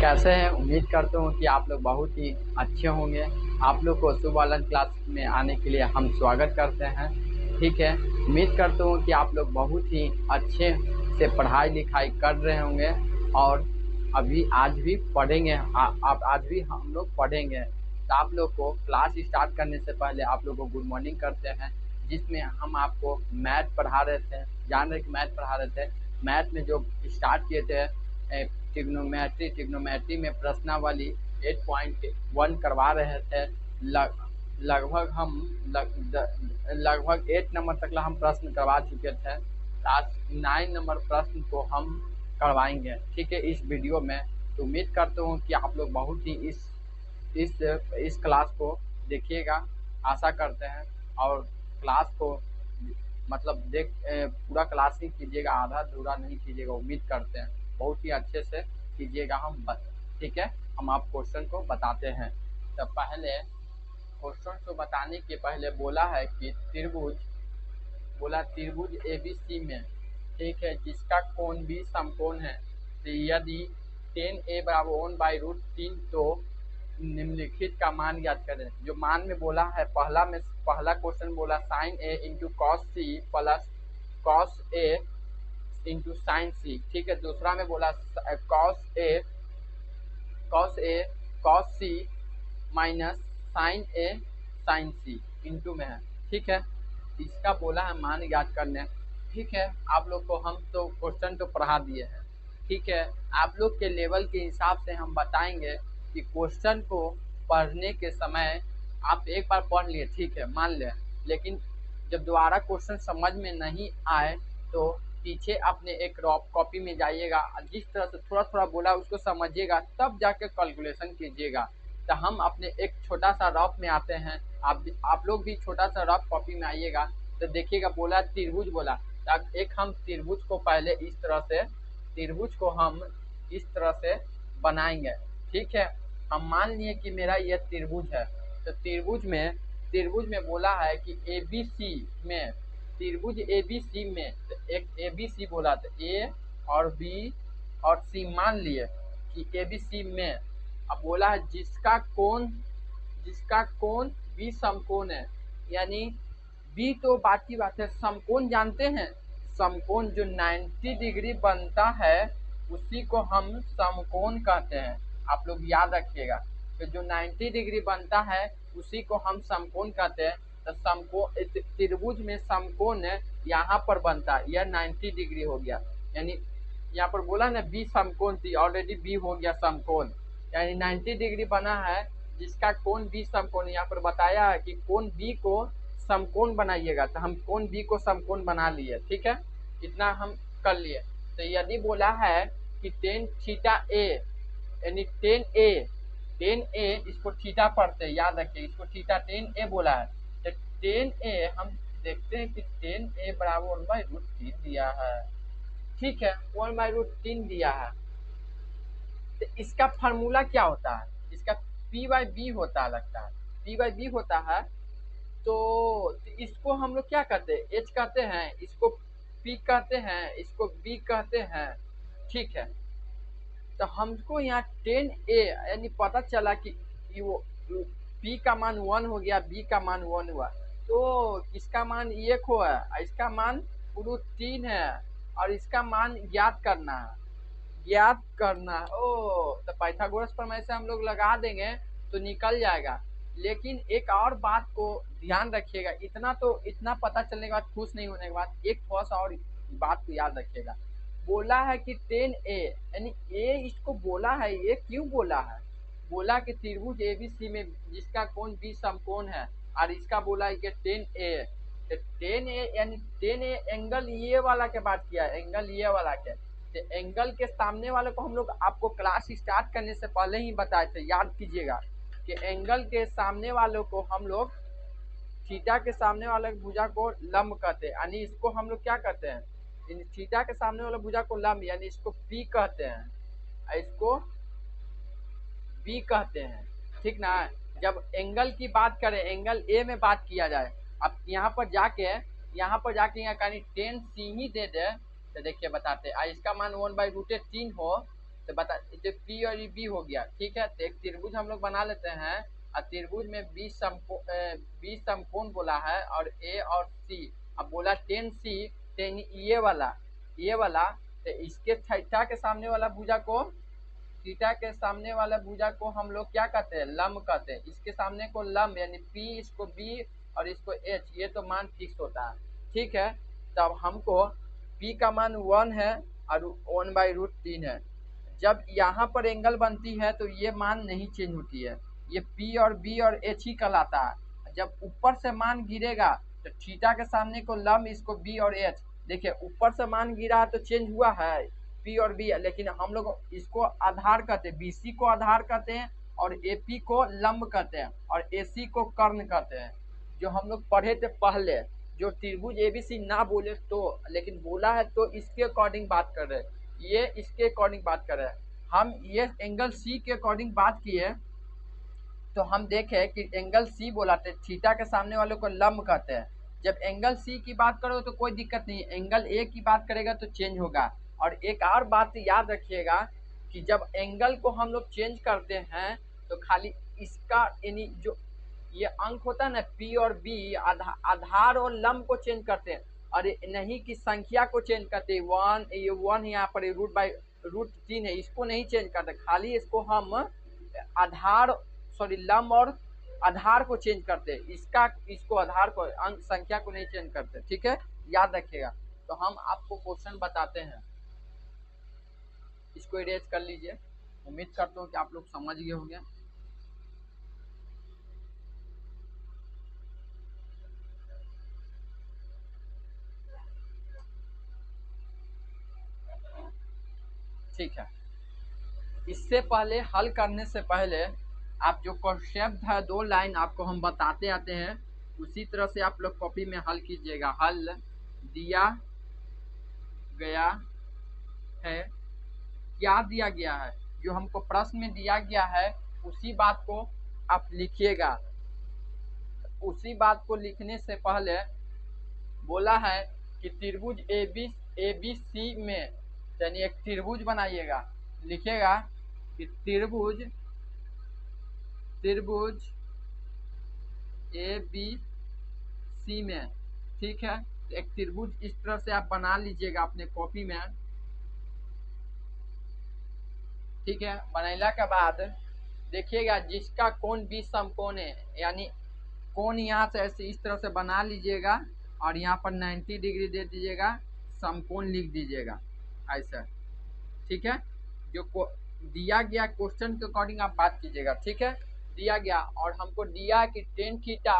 कैसे हैं। उम्मीद करता हूँ कि आप लोग बहुत ही अच्छे होंगे। आप लोग को सुबह ऑनलाइन क्लास में आने के लिए हम स्वागत करते हैं। ठीक है, उम्मीद करता हूँ कि आप लोग बहुत ही अच्छे से पढ़ाई लिखाई कर रहे होंगे और अभी आज भी पढ़ेंगे। आप आज भी हम लोग पढ़ेंगे। तो आप लोग को क्लास स्टार्ट करने से पहले आप लोग को गुड मॉर्निंग करते हैं, जिसमें हम आपको मैथ पढ़ा रहे थे। जान रहे कि मैथ पढ़ा रहे थे। मैथ में जो स्टार्ट किए थे ट्रिग्नोमेट्री में प्रश्नावली 8.1 करवा रहे थे। लगभग हम लगभग 8 नंबर तक हम प्रश्न करवा चुके थे। आज 9 नंबर प्रश्न को हम करवाएंगे, ठीक है, इस वीडियो में। तो उम्मीद करता हूँ कि आप लोग बहुत ही इस क्लास को देखिएगा, आशा करते हैं। और क्लास को मतलब पूरा क्लास ही कीजिएगा, आधा अधूरा नहीं कीजिएगा। उम्मीद करते हैं बहुत ही अच्छे से कीजिएगा। ठीक है, हम आप क्वेश्चन को बताते हैं। तो पहले क्वेश्चन को बताने के पहले बोला है कि त्रिभुज ABC में, ठीक है, जिसका कोण भी समकोण है। तो यदि tan A बराबर 1/√3 तो निम्नलिखित का मान ज्ञात करें। जो मान में बोला है, पहला क्वेश्चन बोला sin A into cos C plus cos A into sine C, ठीक है। दूसरा में बोला cos C minus sine A sine C into में है, ठीक है। इसका बोला है मान ज्ञात करने, ठीक है। आप लोग को हम तो क्वेश्चन तो पढ़ा दिए हैं, ठीक है। आप लोग के लेवल के हिसाब से हम बताएंगे कि क्वेश्चन को पढ़ने के समय आप एक बार पढ़ लिए, ठीक है, मान लें, लेकिन जब दोबारा क्वेश्चन समझ में नहीं आए तो पीछे अपने एक रफ कॉपी में जाइएगा, जिस तरह से थोड़ा थोड़ा बोला उसको समझिएगा, तब जाके कैलकुलेशन कीजिएगा। तो हम अपने एक छोटा सा रफ में आते हैं। आप लोग भी छोटा सा रफ कॉपी में आइएगा। तो देखिएगा, बोला त्रिभुज, बोला तब एक हम त्रिभुज को पहले इस तरह से बनाएंगे, ठीक है। हम मान लिए कि मेरा यह त्रिभुज है। तो त्रिभुज में बोला है कि त्रिभुज ABC में तो एक ABC बोला, तो A और B और C मान लिए कि ABC में। अब बोला है जिसका कोण B समकोण है, यानी B तो बात की बात है। समकोण जानते हैं, समकोण जो 90 डिग्री बनता है उसी को हम समकोण कहते हैं। आप लोग याद रखिएगा, तो जो 90 डिग्री बनता है उसी को हम समकोण कहते हैं। तो त्रिभुज में समकोण यहाँ पर बनता है, यह 90 डिग्री हो गया। यानी यहाँ पर बोला ना बी समकोण थी, ऑलरेडी बी हो गया समकोण, यानी 90 डिग्री बना है जिसका कोण बी समकोण। यहाँ पर बताया है कि कोण बी को समकोण बनाइएगा, तो हम कोण बी को समकोण बना लिए, ठीक है, इतना हम कर लिए। तो यदि बोला है कि tan थीटा ए, यानी tan A इसको थीटा पढ़ते हैं, याद रखिए, इसको थीटा tan A बोला है। तो tan A हम देखते हैं कि tan A बराबर 1/√3 दिया है, ठीक है, 1/√3 दिया है। तो इसका फार्मूला क्या होता है? इसका P/B होता है, लगता है P/B होता है। तो इसको हम लोग क्या कहते हैं, H कहते हैं, इसको P कहते हैं, इसको B कहते हैं, ठीक है। तो हमको यहाँ tan A यानी पता चला कि वो P का मान 1 हो गया, B का मान 1 हुआ, तो इसका मान 1 हुआ, इसका मान √3 है और इसका मान ज्ञात करना है। तो पाइथागोरस प्रमेय से हम लोग लगा देंगे तो निकल जाएगा। लेकिन एक और बात को ध्यान रखिएगा, इतना पता चलने के बाद खुश नहीं होने के बाद एक फर्स्ट और बात को याद रखिएगा। बोला है कि tan A, यानी A इसको बोला है, ये क्यों बोला है? बोला कि त्रिभुज ABC में जिसका कोण B समकोण है, और इसका बोला है कि tan A। तो tan A यानी tan A एंगल ये वाला के बात किया है, एंगल ये वाला के। तो एंगल के सामने वाले को हम लोग आपको क्लास स्टार्ट करने से पहले ही बताए थे, याद कीजिएगा, कि एंगल के सामने वालों को हम लोग थीटा के सामने वाले भुजा को लंब कहते हैं, यानी इसको हम लोग क्या कहते हैं, थीटा के सामने वाला भुजा को लंब, यानी इसको P कहते हैं, इसको B कहते हैं, ठीक ना। जब एंगल की बात करें, एंगल A में बात किया जाए, अब यहाँ पर जाके यहाँ कहीं tan C ही दे दे, तो देखिए बताते हैं, इसका मान 1/√3 हो तो बता, तो पी और बी हो गया, ठीक है। तो एक त्रिभुज हम लोग बना लेते हैं, और त्रिभुज में बी समकोण बोला है, और ए और सी। अब बोला 10C, 10 ये वाला, तो इसके थीटा के सामने वाला भुजा को, थीटा के सामने वाला भुजा को हम लोग क्या कहते हैं, लंब कहते हैं। इसके सामने को लंब, यानी पी, इसको बी और इसको एच, ये तो मान फिक्स होता है, ठीक है। तब हमको पी का मान 1 है और 1/√3 है। जब यहाँ पर एंगल बनती है तो ये मान नहीं चेंज होती है, ये पी और बी और एच ही कहलाता है। जब ऊपर से मान गिरेगा तो थीटा के सामने को लंब, इसको बी और एच, देखिए ऊपर से मान गिरा तो चेंज हुआ है पी और बी, लेकिन हम लोग इसको आधार कहते हैं, बीसी को आधार कहते हैं, और एपी को लंब कहते हैं, और एसी को कर्ण कहते हैं। जो हम लोग पढ़े थे पहले, जो त्रिभुज एबीसी ना बोले तो, लेकिन बोला है तो इसके अकॉर्डिंग बात कर रहे हैं, ये इसके अकॉर्डिंग बात कर रहे हैं। हम ये एंगल सी के अकॉर्डिंग बात किए, तो हम देखे कि एंगल सी बोला थे, थीटा के सामने वाले को लंब कहते हैं। जब एंगल सी की बात करोगे तो कोई दिक्कत नहीं, एंगल ए की बात करेगा तो चेंज होगा। और एक और बात याद रखिएगा कि जब एंगल को हम लोग चेंज करते हैं तो खाली इसका, यानी जो ये अंक होता है ना पी और बी, आधार और लंब को चेंज करते हैं, और नहीं कि संख्या को चेंज करते हैं। 1, ये 1 यहाँ पर √3 है, इसको नहीं चेंज करते, खाली इसको हम आधार, सॉरी लंब और आधार को चेंज करते हैं, इसको आधार को, अंक संख्या को नहीं चेंज करते, ठीक है, याद रखिएगा। तो हम आपको क्वेश्चन बताते हैं, इसको इरेज कर लीजिए। उम्मीद करता हूँ कि आप लोग समझ गए होंगे। ठीक है, इससे पहले हल करने से पहले आप जो कॉन्सेप्ट है 2 लाइन आपको हम बताते आते हैं, उसी तरह से आप लोग कॉपी में हल कीजिएगा। हल दिया गया है, क्या दिया गया है, जो हमको प्रश्न में दिया गया है उसी बात को आप लिखिएगा। उसी बात को लिखने से पहले बोला है कि त्रिभुज एबीसी में, यानी एक त्रिभुज बनाइएगा, लिखिएगा कि त्रिभुज एबीसी में, ठीक है। एक त्रिभुज इस तरह से आप बना लीजिएगा अपने कॉपी में, ठीक है। बनाने के बाद देखिएगा जिसका कोण बी समकोण है, यानी कोण यहाँ से ऐसे इस तरह से बना लीजिएगा, और यहाँ पर 90 डिग्री दे दीजिएगा, समकोण लिख दीजिएगा ऐसा, ठीक है। जो दिया गया क्वेश्चन के अकॉर्डिंग आप बात कीजिएगा, ठीक है। दिया गया, और हमको दिया कि tan थीटा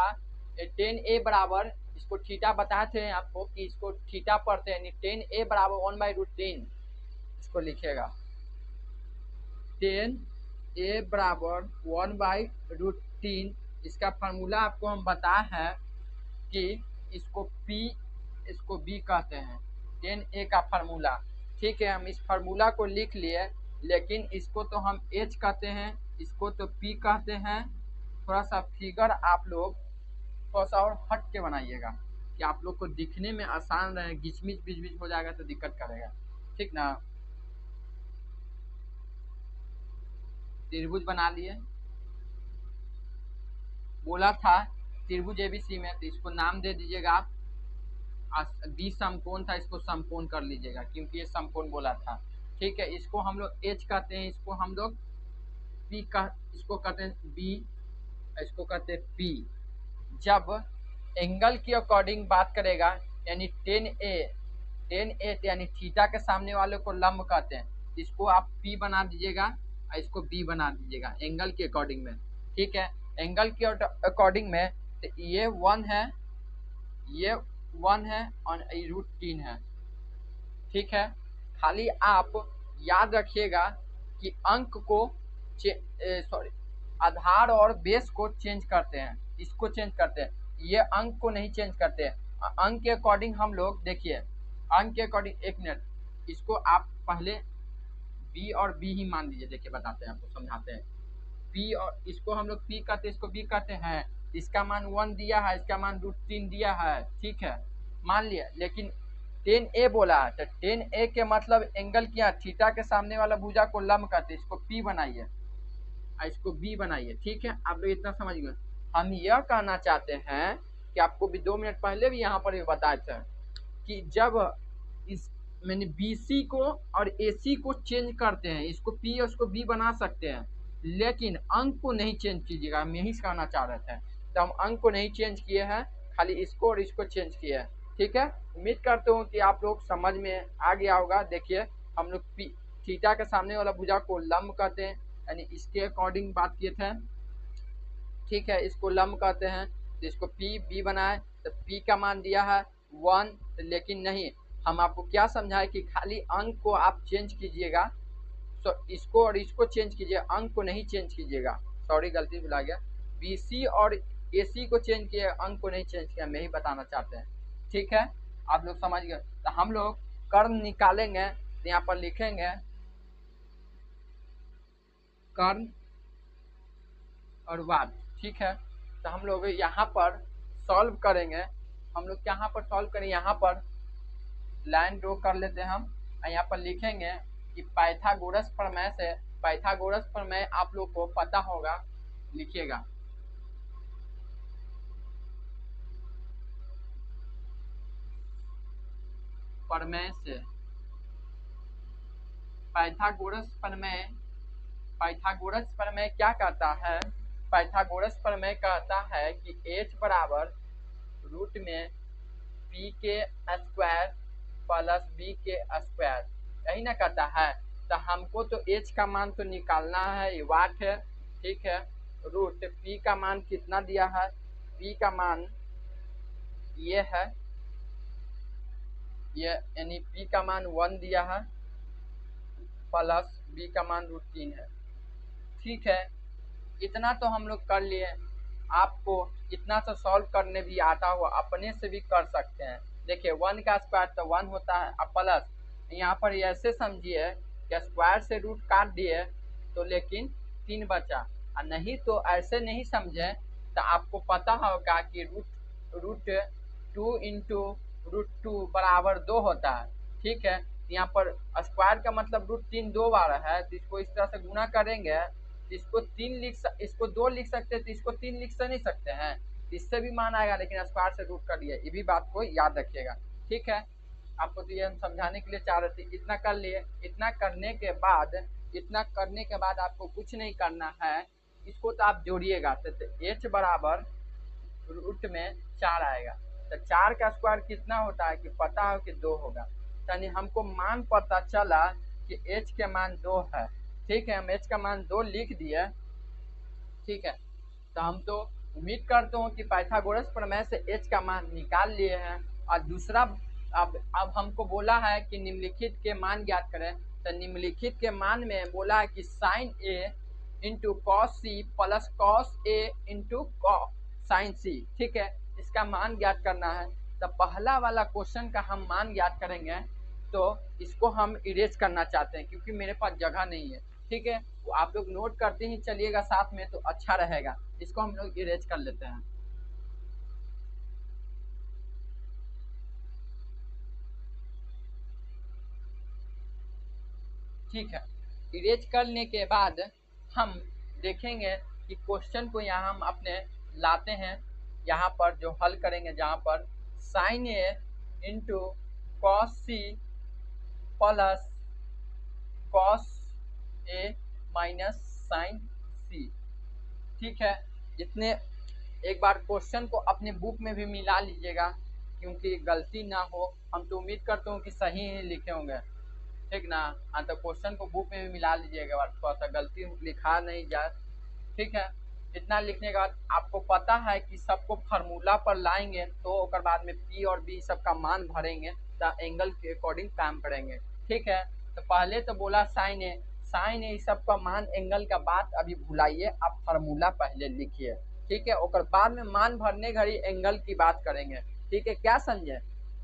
10a बराबर, इसको थीटा बताए थे आपको कि इसको थीटा पढ़ते हैं, यानी tan a बराबर 1/√3, इसको लिखिएगा 10 a बराबर 1/√3। इसका फार्मूला आपको हम बताए हैं कि इसको P, इसको B कहते हैं, 10 a का फार्मूला, ठीक है। हम इस फार्मूला को लिख लिए, लेकिन इसको तो हम H कहते हैं, इसको तो P कहते हैं। थोड़ा सा फिगर आप लोग थोड़ा सा और हट के बनाइएगा कि आप लोग को दिखने में आसान रहे, घिचमिच बीच हो जाएगा तो दिक्कत करेगा, ठीक ना। त्रिभुज बना लिए, बोला था त्रिभुज एबीसी में, तो इसको नाम दे दीजिएगा आप, बी समकोण था, इसको समकोण कर लीजिएगा क्योंकि ये समकोण बोला था, ठीक है। इसको हम लोग एच कहते हैं, इसको हम लोग पी का, इसको कहते हैं बी, इसको कहते हैं पी। जब एंगल के अकॉर्डिंग बात करेगा, यानी 10a यानी थीटा के सामने वाले को लंब कहते हैं, इसको आप पी बना दीजिएगा और इसको बी बना दीजिएगा एंगल के अकॉर्डिंग में, ठीक है। एंगल के अकॉर्डिंग में तो ये 1 है, ये 1 है और ये √3 है, ठीक है। खाली आप याद रखिएगा कि अंक को सॉरी आधार और बेस को चेंज करते हैं, इसको चेंज करते हैं, ये अंक को नहीं चेंज करते हैं। अंक के अकॉर्डिंग हम लोग देखिए, अंक के अकॉर्डिंग, एक मिनट, इसको आप पहले बी और बी ही मान लीजिए, देखिए बताते हैं आपको, समझाते हैं। पी और इसको हम लोग पी कहते हैं, इसको बी कहते हैं। इसका मान 1 दिया है, इसका मान √3 दिया है, ठीक है, मान लिया। लेकिन 10A बोला है, तो 10A के मतलब एंगल क्या, थीटा के सामने वाला भुजा को लंब कहते हैं, इसको P बनाइए, इसको B बनाइए। ठीक है, आप लोग इतना समझ गए। हम यह कहना चाहते हैं कि आपको भी 2 मिनट पहले भी यहाँ पर बताए थे कि जब इस मैंने BC को और AC को चेंज करते हैं, इसको P और इसको B बना सकते हैं, लेकिन अंक को नहीं चेंज कीजिएगा, हम यही कहना चाह रहे थे। तो हम अंक को नहीं चेंज किए हैं, खाली इसको और इसको चेंज किए हैं। ठीक है, उम्मीद करते हूँ कि आप लोग समझ में आ गया होगा। देखिए हम लोग थीटा के सामने वाला भुजा को लंब कहते हैं, यानी इसके अकॉर्डिंग बात किए थे। ठीक है, इसको लंब कहते हैं, तो इसको P B बनाए, तो P का मान दिया है 1, लेकिन नहीं, हम आपको क्या समझाए कि खाली अंक को आप चेंज कीजिएगा, तो इसको और इसको चेंज कीजिए, अंक को नहीं चेंज कीजिएगा। सॉरी गलती भुला गया, BC और AC को चेंज किए, अंक को नहीं चेंज किया, हम यही बताना चाहते हैं। ठीक है, आप लोग समझ गए। तो हम लोग कर्ण निकालेंगे, तो यहाँ पर लिखेंगे कर्ण और वाद। ठीक है, तो हम लोग यहाँ पर सॉल्व करेंगे, हम लोग यहाँ पर सॉल्व करें, यहाँ पर लाइन ड्रॉ कर लेते हैं हम, और यहाँ पर लिखेंगे कि पाइथागोरस प्रमेय से, पाइथागोरस प्रमेय आप लोग को पता होगा, लिखिएगा प्रमेय से, पाइथागोरस प्रमेय, पाइथागोरस प्रमेय क्या कहता है, पाइथागोरस प्रमेय कहता है कि h बराबर रूट में p के स्क्वायर प्लस b के स्क्वायर, यही ना कहता है। तो हमको तो h का मान तो निकालना है, ये वाट है। ठीक है, रूट p का मान कितना दिया है, p का मान ये है, ये यानी p का मान 1 दिया है, प्लस b का मान √3 है। ठीक है, इतना तो हम लोग कर लिए। आपको इतना तो सॉल्व करने भी आता हो, अपने से भी कर सकते हैं। देखिए 1 का स्क्वायर तो 1 होता है, अब प्लस यहाँ पर ऐसे समझिए कि स्क्वायर से रूट काट दिए तो लेकिन 3 बचा, और नहीं तो ऐसे नहीं समझे तो आपको पता होगा कि रूट 2 इंटू √2 बराबर 2 होता है। ठीक है, यहाँ पर स्क्वायर का मतलब √3 2 बार है, तो इसको इस तरह से गुना करेंगे, इसको 2 लिख सकते हैं, तो इसको 3 लिख नहीं सकते हैं, इससे भी मान आएगा, लेकिन स्क्वायर से रूट कर दिया, ये भी बात को याद रखिएगा। ठीक है, आपको तो ये हम समझाने के लिए चाह रहे थे। इतना कर लिए, इतना करने के बाद आपको कुछ नहीं करना है, इसको तो आप जोड़िएगा, तो h बराबर रूट में 4 आएगा। तो 4 का स्क्वायर कितना होता है कि पता हो कि 2 होगा, यानी हमको मान पता चला कि h के मान 2 है। ठीक है, हम h का मान 2 लिख दिए। ठीक है, तो हम तो उम्मीद करते हूँ कि पाइथागोरस प्रमेय से h का मान निकाल लिए हैं। और दूसरा, अब हमको बोला है कि निम्नलिखित के मान ज्ञात करें, तो निम्नलिखित के मान में बोला है कि sine a into cos C plus cos a into sine C. ठीक है, इसका मान ज्ञात करना है। तो पहला वाला क्वेश्चन का हम मान ज्ञात करेंगे, तो इसको हम इरेज करना चाहते हैं क्योंकि मेरे पास जगह नहीं है। ठीक है, तो आप लोग नोट करते ही चलिएगा साथ में, तो अच्छा रहेगा। इसको हम लोग इरेज कर लेते हैं। ठीक है, इरेज करने के बाद हम देखेंगे कि क्वेश्चन को यहाँ हम अपने लाते हैं, यहाँ पर जो हल करेंगे, जहाँ पर sine A into cos C plus cos A minus sine C. ठीक है, इतने एक बार क्वेश्चन को अपने बुक में भी मिला लीजिएगा क्योंकि गलती ना हो। हम तो उम्मीद करते हूँ कि सही ही लिखे होंगे, ठीक ना। हाँ, तो क्वेश्चन को बुक में भी मिला लीजिएगा, थोड़ा सा गलती लिखा नहीं जाए। ठीक है, इतना लिखने के बाद आपको पता है कि सबको फार्मूला पर लाएंगे, तो ओकर बाद में P और B सबका मान भरेंगे, तो एंगल के अकॉर्डिंग काम करेंगे। ठीक है, तो पहले तो बोला साइन ए सबका मान एंगल का बात अभी भुलाइए, आप फार्मूला पहले लिखिए। ठीक है, ओकर बाद में मान भरने घड़ी एंगल की बात करेंगे। ठीक है, क्या समझे,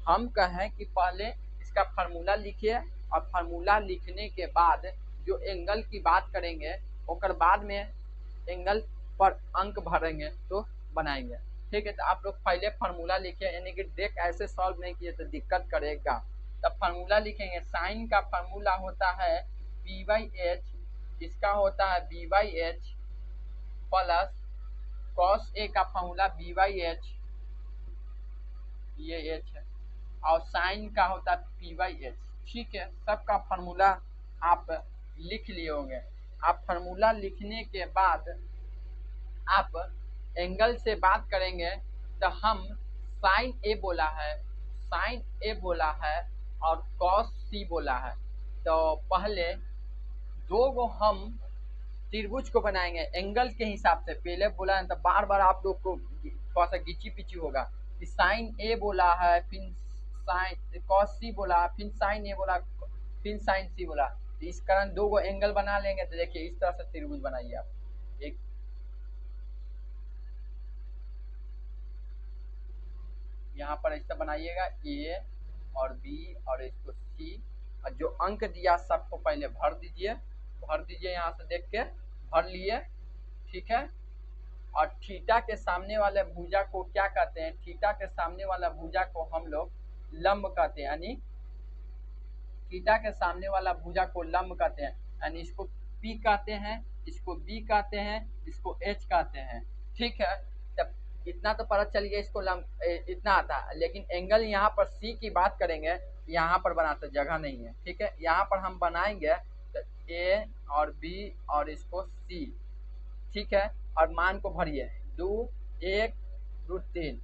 हम कहें कि पहले इसका फार्मूला लिखिए, और फार्मूला लिखने के बाद जो एंगल की बात करेंगे, ओकर बाद में एंगल पर अंक भरेंगे तो बनाएंगे। ठीक है, तो आप लोग पहले फार्मूला लिखिए, यानी कि डायरेक्ट ऐसे सॉल्व नहीं किए तो दिक्कत करेगा। तब फार्मूला लिखेंगे, साइन का फार्मूला होता है p/h, इसका होता है b/h प्लस कॉस ए का फार्मूला b/h, ये h है, और साइन का होता है p/h। ठीक है, सबका फार्मूला आप लिख लिए होंगे। आप फार्मूला लिखने के बाद आप एंगल से बात करेंगे तो हम साइन ए बोला है, साइन ए बोला है और कॉस सी बोला है। तो पहले दो को हम त्रिभुज को बनाएंगे एंगल के हिसाब से। पहले बोला है तो बार बार आप लोग को थोड़ा सा गिची पिची होगा कि साइन ए बोला है, फिर साइन कॉस सी बोला, फिर साइन ए बोला, फिर साइन सी बोला। तो इस कारण दो को एंगल बना लेंगे। तो देखिए इस तरह से त्रिभुज बनाइए आप। एक यहाँ पर ऐसा बनाइएगा ए और बी और इसको सी, और जो अंक दिया सबको पहले भर दीजिए, भर दीजिए यहाँ से देख के भर लिए। ठीक है, और थीटा के सामने वाले भुजा को क्या कहते हैं? थीटा के सामने वाला भुजा को हम लोग लंब कहते हैं, यानी थीटा के सामने वाला भुजा को लंब कहते हैं, यानी इसको पी कहते हैं, इसको बी कहते हैं, इसको एच कहते हैं। ठीक है, तब इतना तो पता चल गया इसको लंब इतना आता है। लेकिन एंगल यहाँ पर सी की बात करेंगे, यहाँ पर बनाते जगह नहीं है। ठीक है, यहाँ पर हम बनाएंगे तो ए और बी और इसको सी। ठीक है, और मान को भरिए 2 1 √3।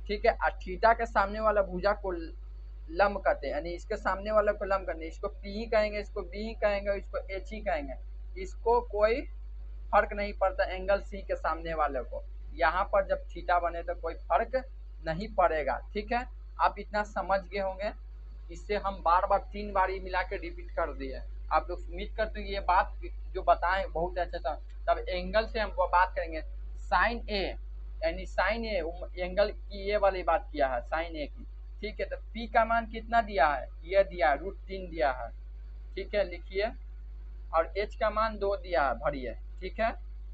ठीक है, और थीटा के सामने वाला भुजा को लंब कहते हैं, यानी इसके सामने वाले को लंब करने, इसको पी ही कहेंगे, इसको बी ही कहेंगे, इसको एच ही कहेंगे। इसको कोई फर्क नहीं पड़ता एंगल सी के सामने वाले को। यहाँ पर जब थीटा बने तो कोई फर्क नहीं पड़ेगा। ठीक है, आप इतना समझ गए होंगे। इससे हम बार बार 3 बार मिला के रिपीट कर दिए। आप लोग उम्मीद करते हैं ये बात जो बताएं बहुत अच्छा था। तब एंगल से हम बात करेंगे साइन ए, यानी साइन ए एंगल की ये वाली बात किया है साइन ए की। ठीक है, तो पी का मान कितना दिया है? ये दिया है √3 दिया है। ठीक है, लिखिए, और एच का मान 2 दिया है, भरिए। ठीक है,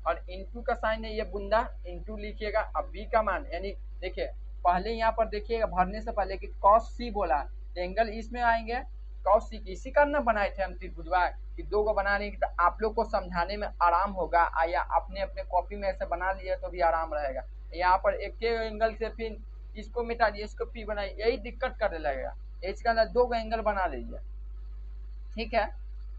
और इंटू का साइन है, ये बूंदा इंटू लिखिएगा। अब बी का मान, यानी देखिए पहले यहाँ पर देखिएगा भरने से पहले कि कॉस सी बोला, तो एंगल इसमें आएंगे कॉस सी की। इसी कारण ना बनाए थे हम त्रिभुजवा कि 2 को बनाने की, तो आप लोग को समझाने में आराम होगा, या अपने अपने कॉपी में ऐसे बना लिए तो भी आराम रहेगा। यहाँ पर एक एंगल से फिर इसको मिटा दिए, इसको पी बनाइए, यही दिक्कत करने लगेगा। एच का 2 एंगल बना लीजिए। ठीक है,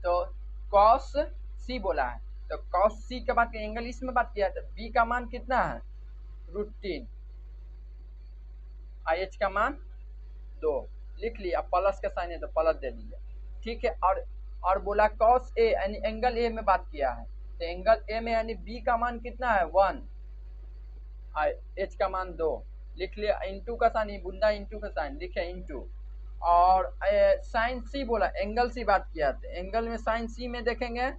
तो कॉस सी बोला है, तो कॉस सी के बाद एंगल इसमें बात किया है। बी का मान कितना है? √3, और एच का मान 2 लिख लिया। प्लस का साइन है तो प्लस दे दीजिए। ठीक है, और बोला कॉस ए, यानी एंगल ए में बात किया है, तो एंगल ए में यानी बी का मान कितना है? 1, और एच का मान 2 लिख लिया। इंटू का साइन, बूंदा इंटू का साइन लिखे इंटू, और साइन सी बोला, एंगल सी बात किया था। एंगल में साइन सी में देखेंगे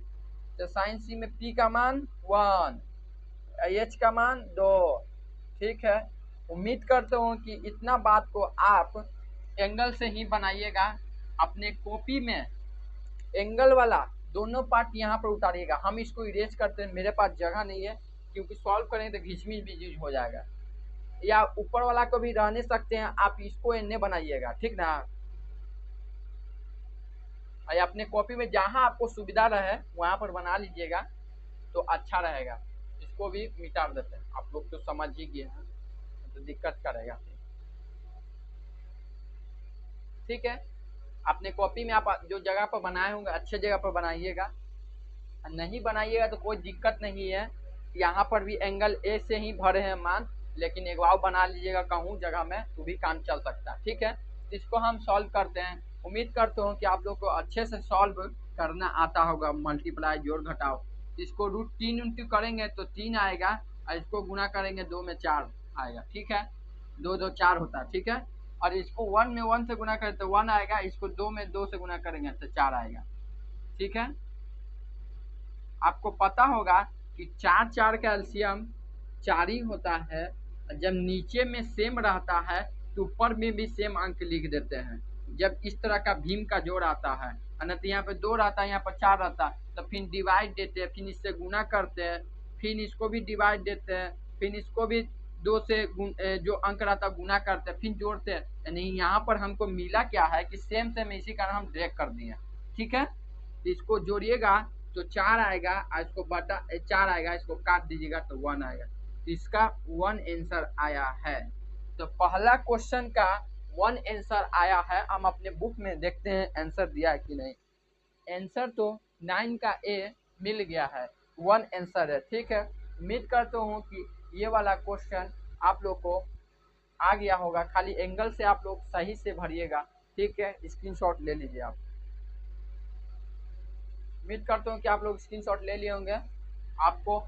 तो साइन सी में पी का मान 1, एच का मान 2। ठीक है, उम्मीद करता हूँ कि इतना बात को आप एंगल से ही बनाइएगा। अपने कॉपी में एंगल वाला दोनों पार्ट यहाँ पर उतारिएगा। हम इसको इरेज करते हैं, मेरे पास जगह नहीं है, क्योंकि सॉल्व करेंगे तो घिचमिच भी हो जाएगा। या ऊपर वाला को भी रहने सकते हैं, आप इसको इन्हें बनाइएगा। ठीक ना, या अपने कॉपी में जहाँ आपको सुविधा रहे वहाँ पर बना लीजिएगा तो अच्छा रहेगा। इसको भी मिटा देते हैं, आप लोग तो समझ ही गए हैं, तो दिक्कत करेगा। ठीक है, अपने कॉपी में आप जो जगह पर बनाए होंगे अच्छे जगह पर बनाइएगा, नहीं बनाइएगा तो कोई दिक्कत नहीं है। यहाँ पर भी एंगल ए से ही भरे हैं मान, लेकिन एक बार बना लीजिएगा कहूँ जगह में तो भी काम चल सकता है। ठीक है, इसको हम सॉल्व करते हैं। उम्मीद करता हूँ कि आप लोग को अच्छे से सॉल्व करना आता होगा, मल्टीप्लाई जोड़ घटाओ। इसको √3 इंटू करेंगे तो 3 आएगा, और इसको गुना करेंगे 2 में 4 आएगा। ठीक है, 2 2 4 होता है। ठीक है, और इसको 1 में 1 से गुना करें तो 1 आएगा, इसको 2 में 2 से गुना करेंगे तो 4 आएगा। ठीक है, आपको पता होगा कि 4 4 का एलसीएम 4 ही होता है। जब नीचे में सेम रहता है तो ऊपर में भी सेम अंक लिख देते हैं। जब इस तरह का भीम का जोड़ आता है, तो यहाँ पे 2 रहता है, यहाँ पर 4 रहता है, तो फिर डिवाइड देते हैं, फिर इससे गुना करते हैं, फिर इसको भी डिवाइड देते हैं, फिर इसको भी 2 से जो अंक रहता है गुना करते हैं फिर जोड़ते हैं, यानी यहाँ पर हमको मिला क्या है कि सेम सेम, इसी कारण हम ड्रैग कर दिए। ठीक है, तो इसको जोड़िएगा तो 4 आएगा और इसको बटा 4 आएगा, इसको काट दीजिएगा तो 1 आएगा। तो इसका 1 आंसर आया है। तो पहला क्वेश्चन का 1 आंसर आया है। हम अपने बुक में देखते हैं आंसर दिया है कि नहीं। आंसर तो 9 का ए मिल गया है, 1 आंसर है। ठीक है, उम्मीद करता हूँ कि ये वाला क्वेश्चन आप लोग को आ गया होगा। खाली एंगल से आप लोग सही से भरिएगा। ठीक है, स्क्रीनशॉट ले लीजिए आप। उम्मीद करता हूँ कि आप लोग स्क्रीनशॉट ले लिए होंगे। आपको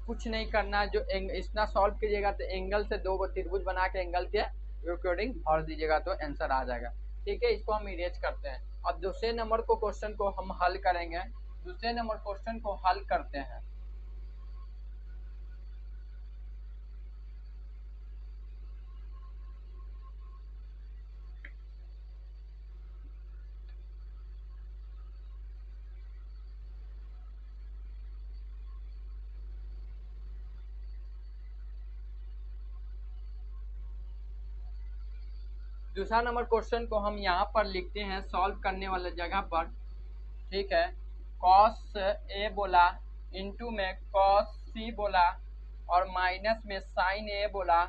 कुछ नहीं करना, जो इतना सॉल्व कीजिएगा तो एंगल से 2 त्रिभुज बना के एंगल के अकॉर्डिंग भर दीजिएगा तो आंसर आ जाएगा। ठीक है, इसको हम इरेज करते हैं। अब दूसरे नंबर को क्वेश्चन को हम हल करेंगे। दूसरे नंबर क्वेश्चन को हल करते हैं। दूसरा नंबर क्वेश्चन को हम यहाँ पर लिखते हैं सॉल्व करने वाले जगह पर। ठीक है, कॉस ए बोला, इंटू में कॉस सी बोला, और माइनस में साइन ए बोला,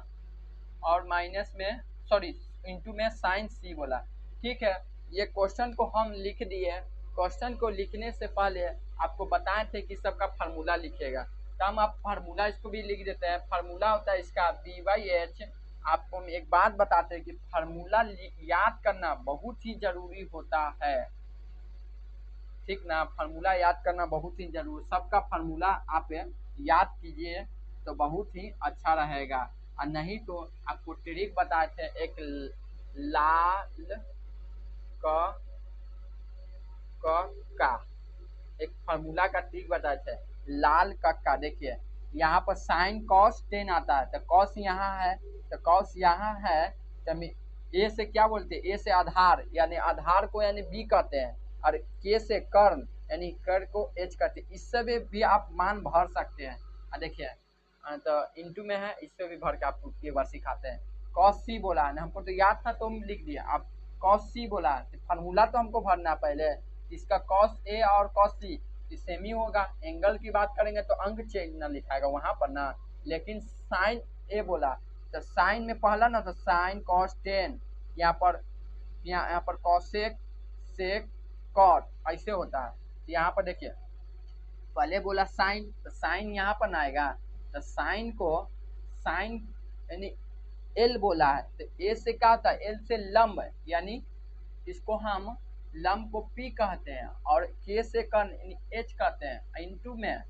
और माइनस में सॉरी इंटू में साइन सी बोला। ठीक है, ये क्वेश्चन को हम लिख दिए। क्वेश्चन को लिखने से पहले आपको बताए थे कि सबका फार्मूला लिखेगा, तो हम आप फार्मूला इसको भी लिख देते हैं। फार्मूला होता है इसका B/H। आपको हम एक बात बताते हैं कि फार्मूला याद करना बहुत ही जरूरी होता है। ठीक ना, फार्मूला याद करना बहुत ही जरूरी। सबका फार्मूला आप याद कीजिए तो बहुत ही अच्छा रहेगा। और नहीं तो आपको ट्रिक बताए थे, एक लाल का एक फार्मूला का ट्रिक बताए थे, लाल का। देखिए यहाँ पर साइन कॉस 10 आता है, तो कॉस यहाँ है, तो कॉस यहाँ है, तो ए से क्या बोलते हैं, ए से आधार, यानी आधार को यानी बी कहते हैं, और के से कर्ण यानी कर्ण को एच कहते हैं। इससे भी आप मान भर सकते हैं। देखिए तो इंटू में है, इससे भी भर के आपको एक बार सिखाते हैं। कॉस सी बोला है ना, हमको तो याद था तो हम लिख दिया। अब कॉस सी बोला है, फार्मूला तो हमको भरना पहले। इसका कॉस ए और कॉस सी सेम ही होगा। एंगल की बात करेंगे तो अंक चेंज ना लिखाएगा वहां पर ना, लेकिन साइन ए बोला तो साइन में पहला ना, तो साइन कॉस 10, यहाँ पर कॉसेक सेक कॉट ऐसे होता है। तो यहाँ पर देखिए पहले बोला साइन, तो साइन यहाँ पर ना आएगा, तो साइन को साइन यानी एल बोला है, तो ए से क्या होता है, एल से लंब, यानी इसको हम लंब को पी कहते हैं, और के से कर्ण यानी एच कहते हैं इंटू में।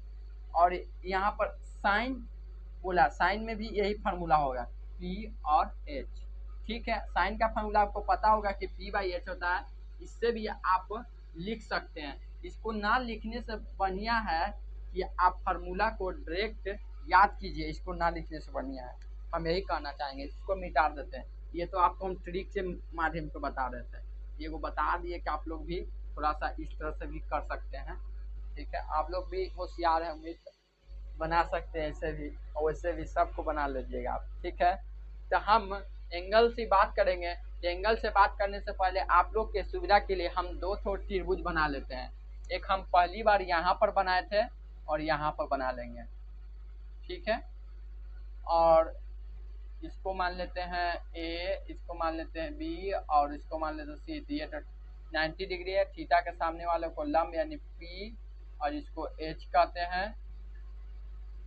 और यहाँ पर साइन बोला, साइन में भी यही फार्मूला होगा, पी और एच। ठीक है, साइन का फार्मूला आपको पता होगा कि P/H होता है। इससे भी आप लिख सकते हैं। इसको ना लिखने से बढ़िया है कि आप फार्मूला को डायरेक्ट याद कीजिए, इसको ना लिखने से बढ़िया है। हम यही कहना चाहेंगे, इसको मिटा देते हैं। ये तो आपको हम ट्रिक के माध्यम से बता देते हैं, ये वो बता दिए कि आप लोग भी थोड़ा सा इस तरह से भी कर सकते हैं। ठीक है, आप लोग भी होशियार हैं, उम्मीद बना सकते हैं ऐसे भी, और वैसे भी सबको बना लीजिएगा आप। ठीक है, तो हम एंगल से बात करेंगे। एंगल से बात करने से पहले आप लोग के सुविधा के लिए हम 2 त्रिभुज बना लेते हैं। एक हम पहली बार यहाँ पर बनाए थे और यहाँ पर बना लेंगे। ठीक है, और इसको मान लेते हैं ए, इसको मान लेते हैं बी, और इसको मान लेते हैं सी। दिए तो 90 डिग्री है, थीटा के सामने वाले को लंब यानी पी, और इसको एच कहते हैं,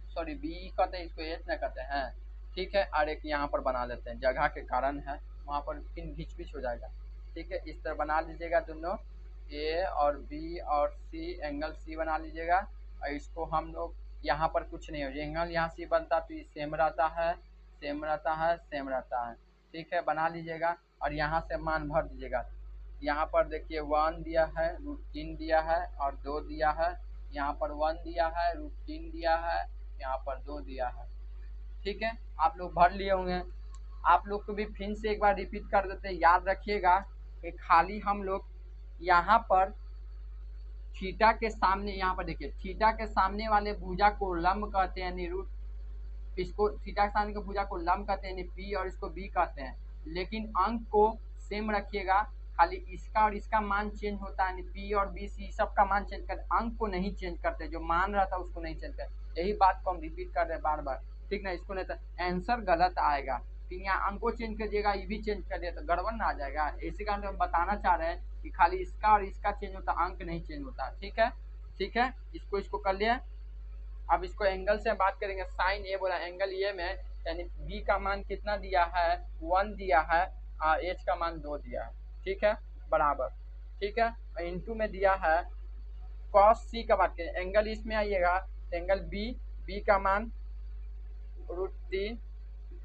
सॉरी बी कहते हैं, इसको एच ना कहते हैं। ठीक है, और एक यहाँ पर बना लेते हैं, जगह के कारण है वहाँ पर फिर घिच पिच हो जाएगा। ठीक है, इस तरह बना लीजिएगा दोनों, ए और बी और सी, एंगल सी बना लीजिएगा। और इसको हम लोग यहाँ पर कुछ नहीं हो, एंगल यहाँ सी बनता तो ये सेम रहता है, सेम रहता है, सेम रहता है। ठीक है, बना लीजिएगा और यहाँ से मान भर दीजिएगा। यहाँ पर देखिए 1 दिया है, √3 दिया है, और 2 दिया है। यहाँ पर 1 दिया है, √3 दिया है, यहाँ पर 2 दिया है। ठीक है, आप लोग भर लिए होंगे। आप लोग को भी फिर से एक बार रिपीट कर देते हैं। याद रखिएगा कि खाली हम लोग यहाँ पर थीटा के सामने, यहाँ पर देखिए थीटा के सामने वाले भुजा को लंब कहते हैं, यानी इसको थीटा साइन की भुजा को लंब कहते हैं, पी और इसको बी कहते हैं, लेकिन अंक को सेम रखिएगा, खाली इसका और इसका मान चेंज होता है, पी और बी सी सब का मान चेंज करते, अंक को नहीं चेंज करते, जो मान रहता है उसको नहीं चेंज करते। यही बात को हम रिपीट कर रहे हैं बार बार, ठीक ना। इसको नहीं तो आंसर गलत आएगा, फिर यहाँ अंक को चेंज कर दिएगा, ये भी चेंज कर दिया तो गड़बड़ ना आ जाएगा। इसी कारण हम बताना चाह रहे हैं कि खाली इसका और इसका चेंज होता, अंक नहीं चेंज होता, ठीक है। ठीक है, इसको कर लिया। अब इसको एंगल से बात करेंगे, साइन ए बोला, एंगल ए में यानी बी का मान कितना दिया है, 1 दिया है, और एच का मान 2 दिया है, ठीक है, बराबर, ठीक है। इनटू में दिया है कॉस सी का बात करें, एंगल इसमें आइएगा तो एंगल बी का मान √3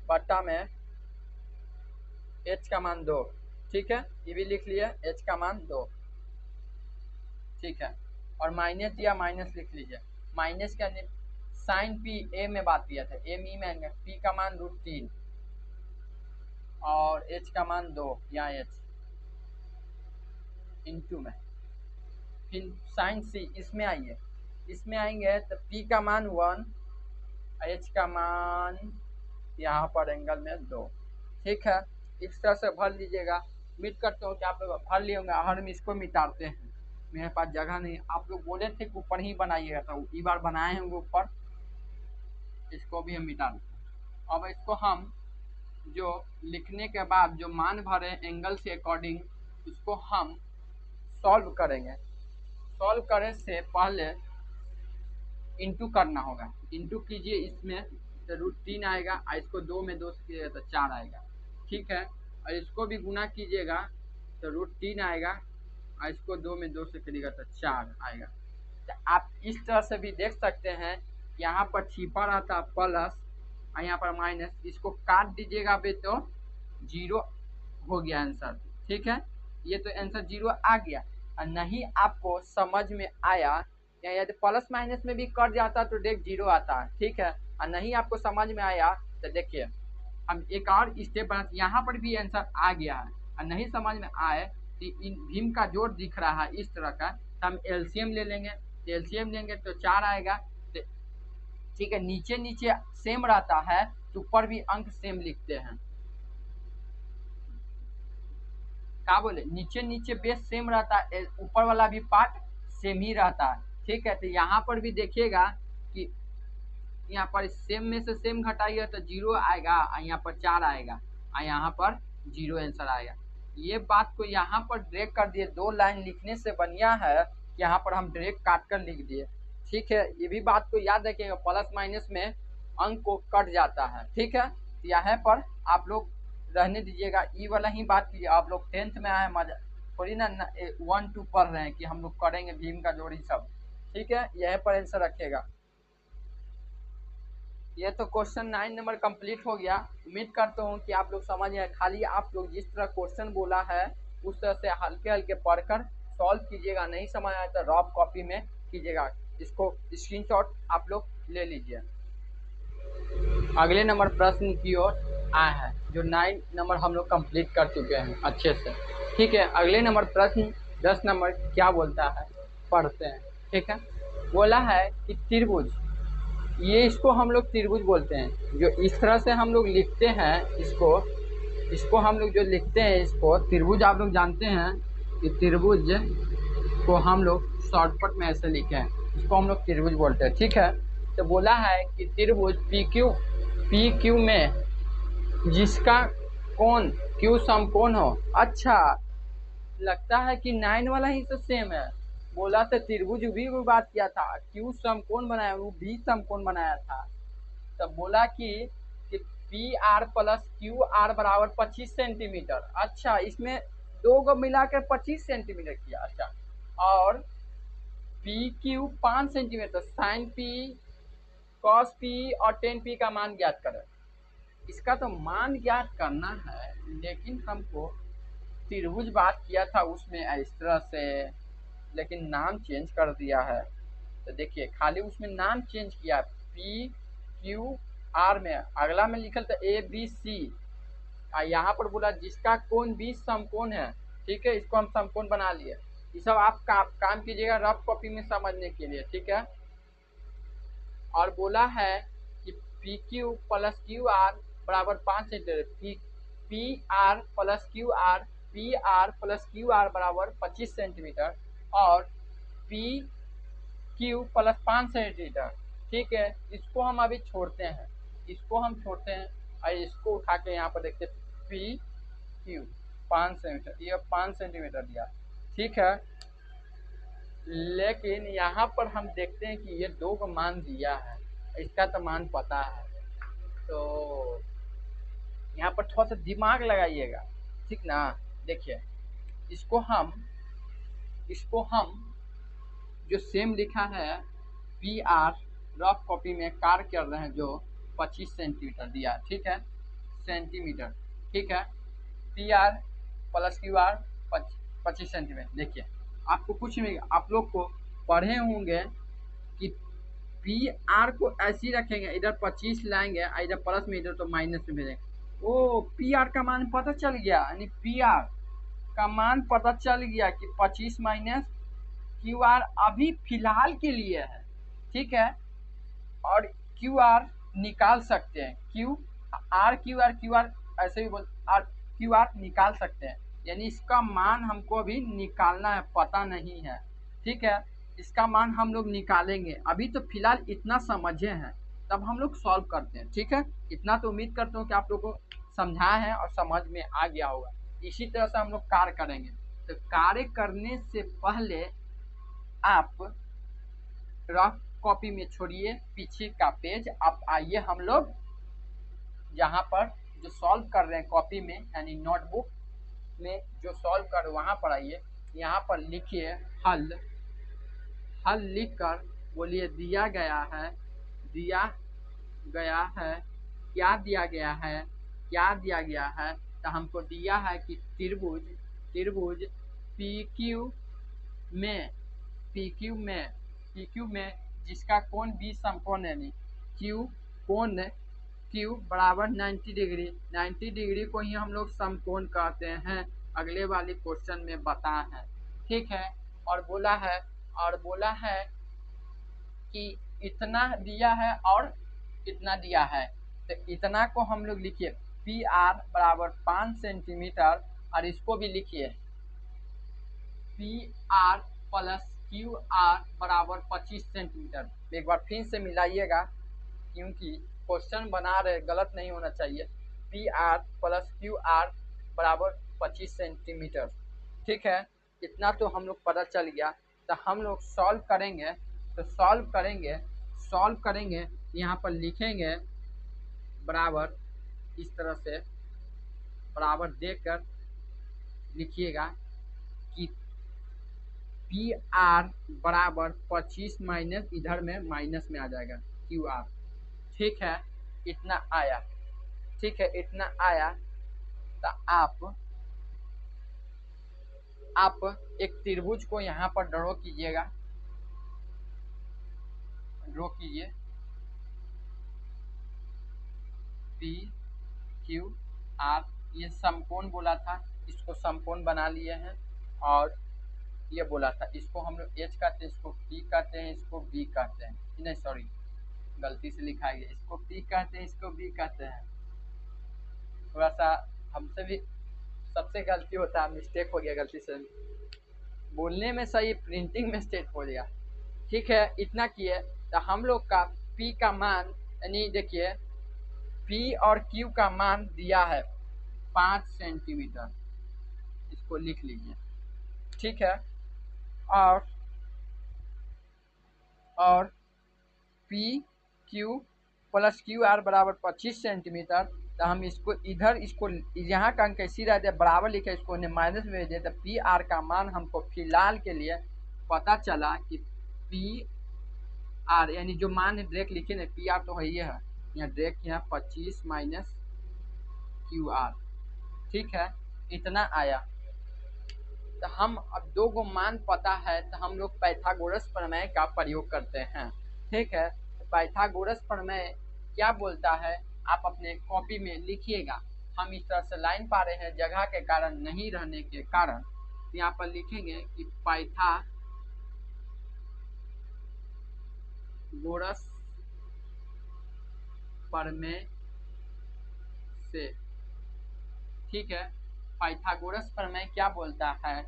बट्टा में एच का मान 2, ठीक है, ये भी लिख लिए, एच का मान 2, ठीक है। और माइनस दिया, माइनस लिख लीजिए, माइनस के अंदर साइन पी ए में बात किया था, ए में पी का मान √3 और एच का मान 2, या एच इनटू में, फिर साइन सी इसमें आइए, इसमें आएंगे तो पी का मान 1, एच का मान यहाँ पर एंगल में 2, ठीक है। इस तरह से भर लीजिएगा। उम्मीद करते हो कि आप लोग भर लिए होंगे। हर में इसको मिटाते हैं, मेरे पास जगह नहीं, आप लोग बोले थे कि ऊपर ही बनाइएगा, तो इस बार बनाए होंगे ऊपर, इसको भी हम मिटा देते हैं। अब इसको हम जो लिखने के बाद जो मान भरे एंगल से अकॉर्डिंग, इसको हम सॉल्व करेंगे। सॉल्व करने से पहले इंटू करना होगा, इंटू कीजिए, इसमें तो √3 आएगा, और इसको 2 में 2 से कीजिएगा तो 4 आएगा, ठीक है। और इसको भी गुना कीजिएगा तो √3 आएगा, और इसको 2 में 2 से करिएगा तो 4 आएगा। तो आप इस तरह से भी देख सकते हैं, यहाँ पर छिपा रहता प्लस और यहाँ पर माइनस, इसको काट दीजिएगा भी तो 0 हो गया आंसर, ठीक है। ये तो आंसर 0 आ गया। और नहीं आपको समझ में आया, या यदि प्लस माइनस में भी कट जाता तो डायरेक्ट 0 आता है, ठीक है। और नहीं आपको समझ में आया तो देखिए हम एक और स्टेप बना, यहाँ पर भी आंसर आ गया है। और नहीं समझ में आए तो इन भीम का जोड़ दिख रहा है इस तरह का, तो हम एलसीएम ले लेंगे, तो एलसीएम लेंगे तो 4 आएगा, तो ठीक है। नीचे नीचे सेम रहता है तो ऊपर भी अंक सेम लिखते हैं, क्या बोले, नीचे नीचे बेस सेम रहता है, ऊपर वाला भी पार्ट सेम ही रहता है, ठीक है। तो यहाँ पर भी देखिएगा कि यहाँ पर सेम में से सेम घटाइए तो 0 आएगा, और यहाँ पर 4 आएगा, और यहाँ पर 0 आंसर आएगा। ये बात को यहाँ पर ड्रैग कर दिए, 2 लाइन लिखने से बढ़िया है यहाँ पर हम डायरेक्ट काट कर लिख दिए, ठीक है। ये भी बात को याद रखिएगा, प्लस माइनस में अंक को कट जाता है, ठीक है। यहाँ पर आप लोग रहने दीजिएगा, ई वाला ही बात कीजिए। आप लोग 10th में आए, मजा थोड़ी ना 1-2 पढ़ रहे हैं कि हम लोग करेंगे भीम का जोड़ी सब, ठीक है। यह पर आंसर रखेगा। ये तो क्वेश्चन 9 नंबर कंप्लीट हो गया। उम्मीद करता हूँ कि आप लोग समझ गए। खाली आप लोग जिस तरह क्वेश्चन बोला है उस तरह से हल्के हल्के पढ़कर सॉल्व कीजिएगा। नहीं समझ आया तो रफ कॉपी में कीजिएगा, इसको स्क्रीनशॉट आप लोग ले लीजिए। अगले नंबर प्रश्न की ओर आए हैं, जो 9 नंबर हम लोग कंप्लीट कर चुके हैं अच्छे से, ठीक है। अगले नंबर प्रश्न 10 नंबर क्या बोलता है, पढ़ते हैं, ठीक है। बोला है कि त्रिभुज, ये इसको हम लोग त्रिभुज बोलते हैं, जो इस तरह से हम लोग लिखते हैं, इसको हम लोग जो लिखते हैं इसको त्रिभुज, आप लोग जानते हैं कि त्रिभुज को हम लोग शॉर्टकट में ऐसे लिखे हैं, इसको हम लोग त्रिभुज बोलते हैं, ठीक है। तो बोला है कि त्रिभुज पी क्यू में जिसका कोण क्यू समकोण हो। अच्छा, लगता है कि 9 वाला ही तो सेम है। बोला था त्रिभुज भी बात किया था, क्यू समकोण बनाया, वो भी समकोण बनाया था। तब बोला कि P R plus Q R बराबर 25 सेंटीमीटर। अच्छा, इसमें 2 को मिलाकर 25 सेंटीमीटर किया। अच्छा, और P Q 5 centimetre, sine P cos P और टेन पी का मान ज्ञात करें। इसका तो मान ज्ञात करना है, लेकिन हमको त्रिभुज बात किया था उसमें इस तरह से, लेकिन नाम चेंज कर दिया है। तो देखिए खाली उसमें नाम चेंज किया, पी क्यू आर में अगला में लिखल था ए बी सी, और यहाँ पर बोला जिसका कोण 20 समकोण है, ठीक है। इसको हम समकोण बना लिए। ये सब आप काम कीजिएगा रफ कॉपी में समझने के लिए, ठीक है। और बोला है कि P Q plus Q R बराबर 5 centimetre, P R plus Q R, P R plus Q R बराबर 25 सेंटीमीटर और पी क्यू प्लस 5 सेंटीमीटर। ठीक है, इसको हम अभी छोड़ते हैं, इसको हम छोड़ते हैं और इसको उठा के यहाँ पर देखते हैं पी क्यू 5 सेंटीमीटर, ये 5 सेंटीमीटर दिया। ठीक है, लेकिन यहाँ पर हम देखते हैं कि ये 2 को मान दिया है, इसका तो मान पता है, तो यहाँ पर थोड़ा सा दिमाग लगाइएगा, ठीक ना। देखिए इसको हम जो सेम लिखा है पी आर रफ कॉपी में कार्य कर रहे हैं, जो 25 सेंटीमीटर दिया, ठीक है, सेंटीमीटर, ठीक है, P R plus Q R 25 centimetre. देखिए आपको कुछ नहीं, आप लोग को पढ़े होंगे कि पी आर को ऐसे ही रखेंगे, इधर 25 लाएंगे, इधर प्लस में, इधर तो माइनस में भेजेंगे। ओ पी आर का मान पता चल गया, यानी पी आर का मान पता चल गया कि 25 माइनस क्यू आर अभी फिलहाल के लिए है, ठीक है, और क्यू आर निकाल सकते हैं, क्यू आर ऐसे भी बोल आर क्यू आर निकाल सकते हैं, यानी इसका मान हमको अभी निकालना है, पता नहीं है, ठीक है, इसका मान हम लोग निकालेंगे। अभी तो फिलहाल इतना समझे हैं, तब हम लोग सॉल्व करते हैं, ठीक है। इतना तो उम्मीद करता हूँ कि आप लोग को समझा है और समझ में आ गया होगा। इसी तरह से हम लोग कार्य करेंगे। तो कार्य करने से पहले आप रफ कॉपी में छोड़िए पीछे का पेज, आप आइए हम लोग यहाँ पर जो सॉल्व कर रहे हैं कॉपी में, यानी नोटबुक में जो सॉल्व कर वहाँ पर आइए, यहाँ पर लिखिए हल, हल लिख कर बोलिए दिया गया है, दिया गया है, क्या दिया गया है, क्या दिया गया है, तो हमको दिया है कि त्रिभुज PQ में जिसका कोण बी समकोण है, यानी Q बराबर 90 डिग्री, 90 डिग्री को ही हम लोग समकोण कहते हैं, अगले वाले क्वेश्चन में बता है, ठीक है। और बोला है कि इतना दिया है और इतना दिया है, तो इतना को हम लोग लिखिए पी आर बराबर 5 सेंटीमीटर, और इसको भी लिखिए P R plus Q R बराबर 25 सेंटीमीटर। एक बार फिर से मिलाइएगा, क्योंकि क्वेश्चन बना रहे, गलत नहीं होना चाहिए। P R plus Q R बराबर 25 सेंटीमीटर, ठीक है, इतना तो हम लोग पता चल गया। तो हम लोग सॉल्व करेंगे, तो सॉल्व करेंगे यहाँ पर लिखेंगे बराबर, इस तरह से बराबर देकर लिखिएगा कि पी आर बराबर 25 माइनस, इधर में माइनस में आ जाएगा क्यू आर, ठीक है, इतना आया, ठीक है, इतना आया। तो आप एक त्रिभुज को यहाँ पर ड्रॉ कीजिएगा, ड्रॉ कीजिए पी क्यू आर, ये समकोण बोला था, इसको समकोण बना लिए हैं, और ये बोला था इसको हम लोग एच कहते हैं, इसको पी कहते हैं, इसको बी कहते हैं, नहीं सॉरी गलती से लिखा गया, इसको पी कहते हैं, इसको बी कहते हैं। थोड़ा सा हमसे भी सबसे गलती होता है, मिस्टेक हो गया, गलती से बोलने में सही, प्रिंटिंग में मिस्टेक हो गया, ठीक है, इतना किए। तो हम लोग का P का मान, यानी देखिए P और Q का मान दिया है 5 सेंटीमीटर, इसको लिख लीजिए, ठीक है, और PQ प्लस QR बराबर 25 सेंटीमीटर। तो हम इसको इधर, इसको यहाँ का अंक ऐसी रहते बराबर लिखे, इसको माइनस में भेजे, तो PR का मान हमको फिलहाल के लिए पता चला कि PR, यानी जो मान डायरेक्ट लिखे ना, PR तो है ये है, यहाँ डायरेक्ट यहाँ 25 माइनस QR, ठीक है, इतना आया। तो हम अब 2 को मान पता है, तो हम लोग पाइथागोरस प्रमेय का प्रयोग करते हैं, ठीक है। पाइथागोरस प्रमेय क्या बोलता है, आप अपने कॉपी में लिखिएगा। हम इस तरह से लाइन पा रहे हैं, जगह के कारण नहीं रहने के कारण यहाँ पर लिखेंगे कि पाइथागोरस प्रमेय से। ठीक है, पाइथागोरस प्रमेय क्या बोलता है?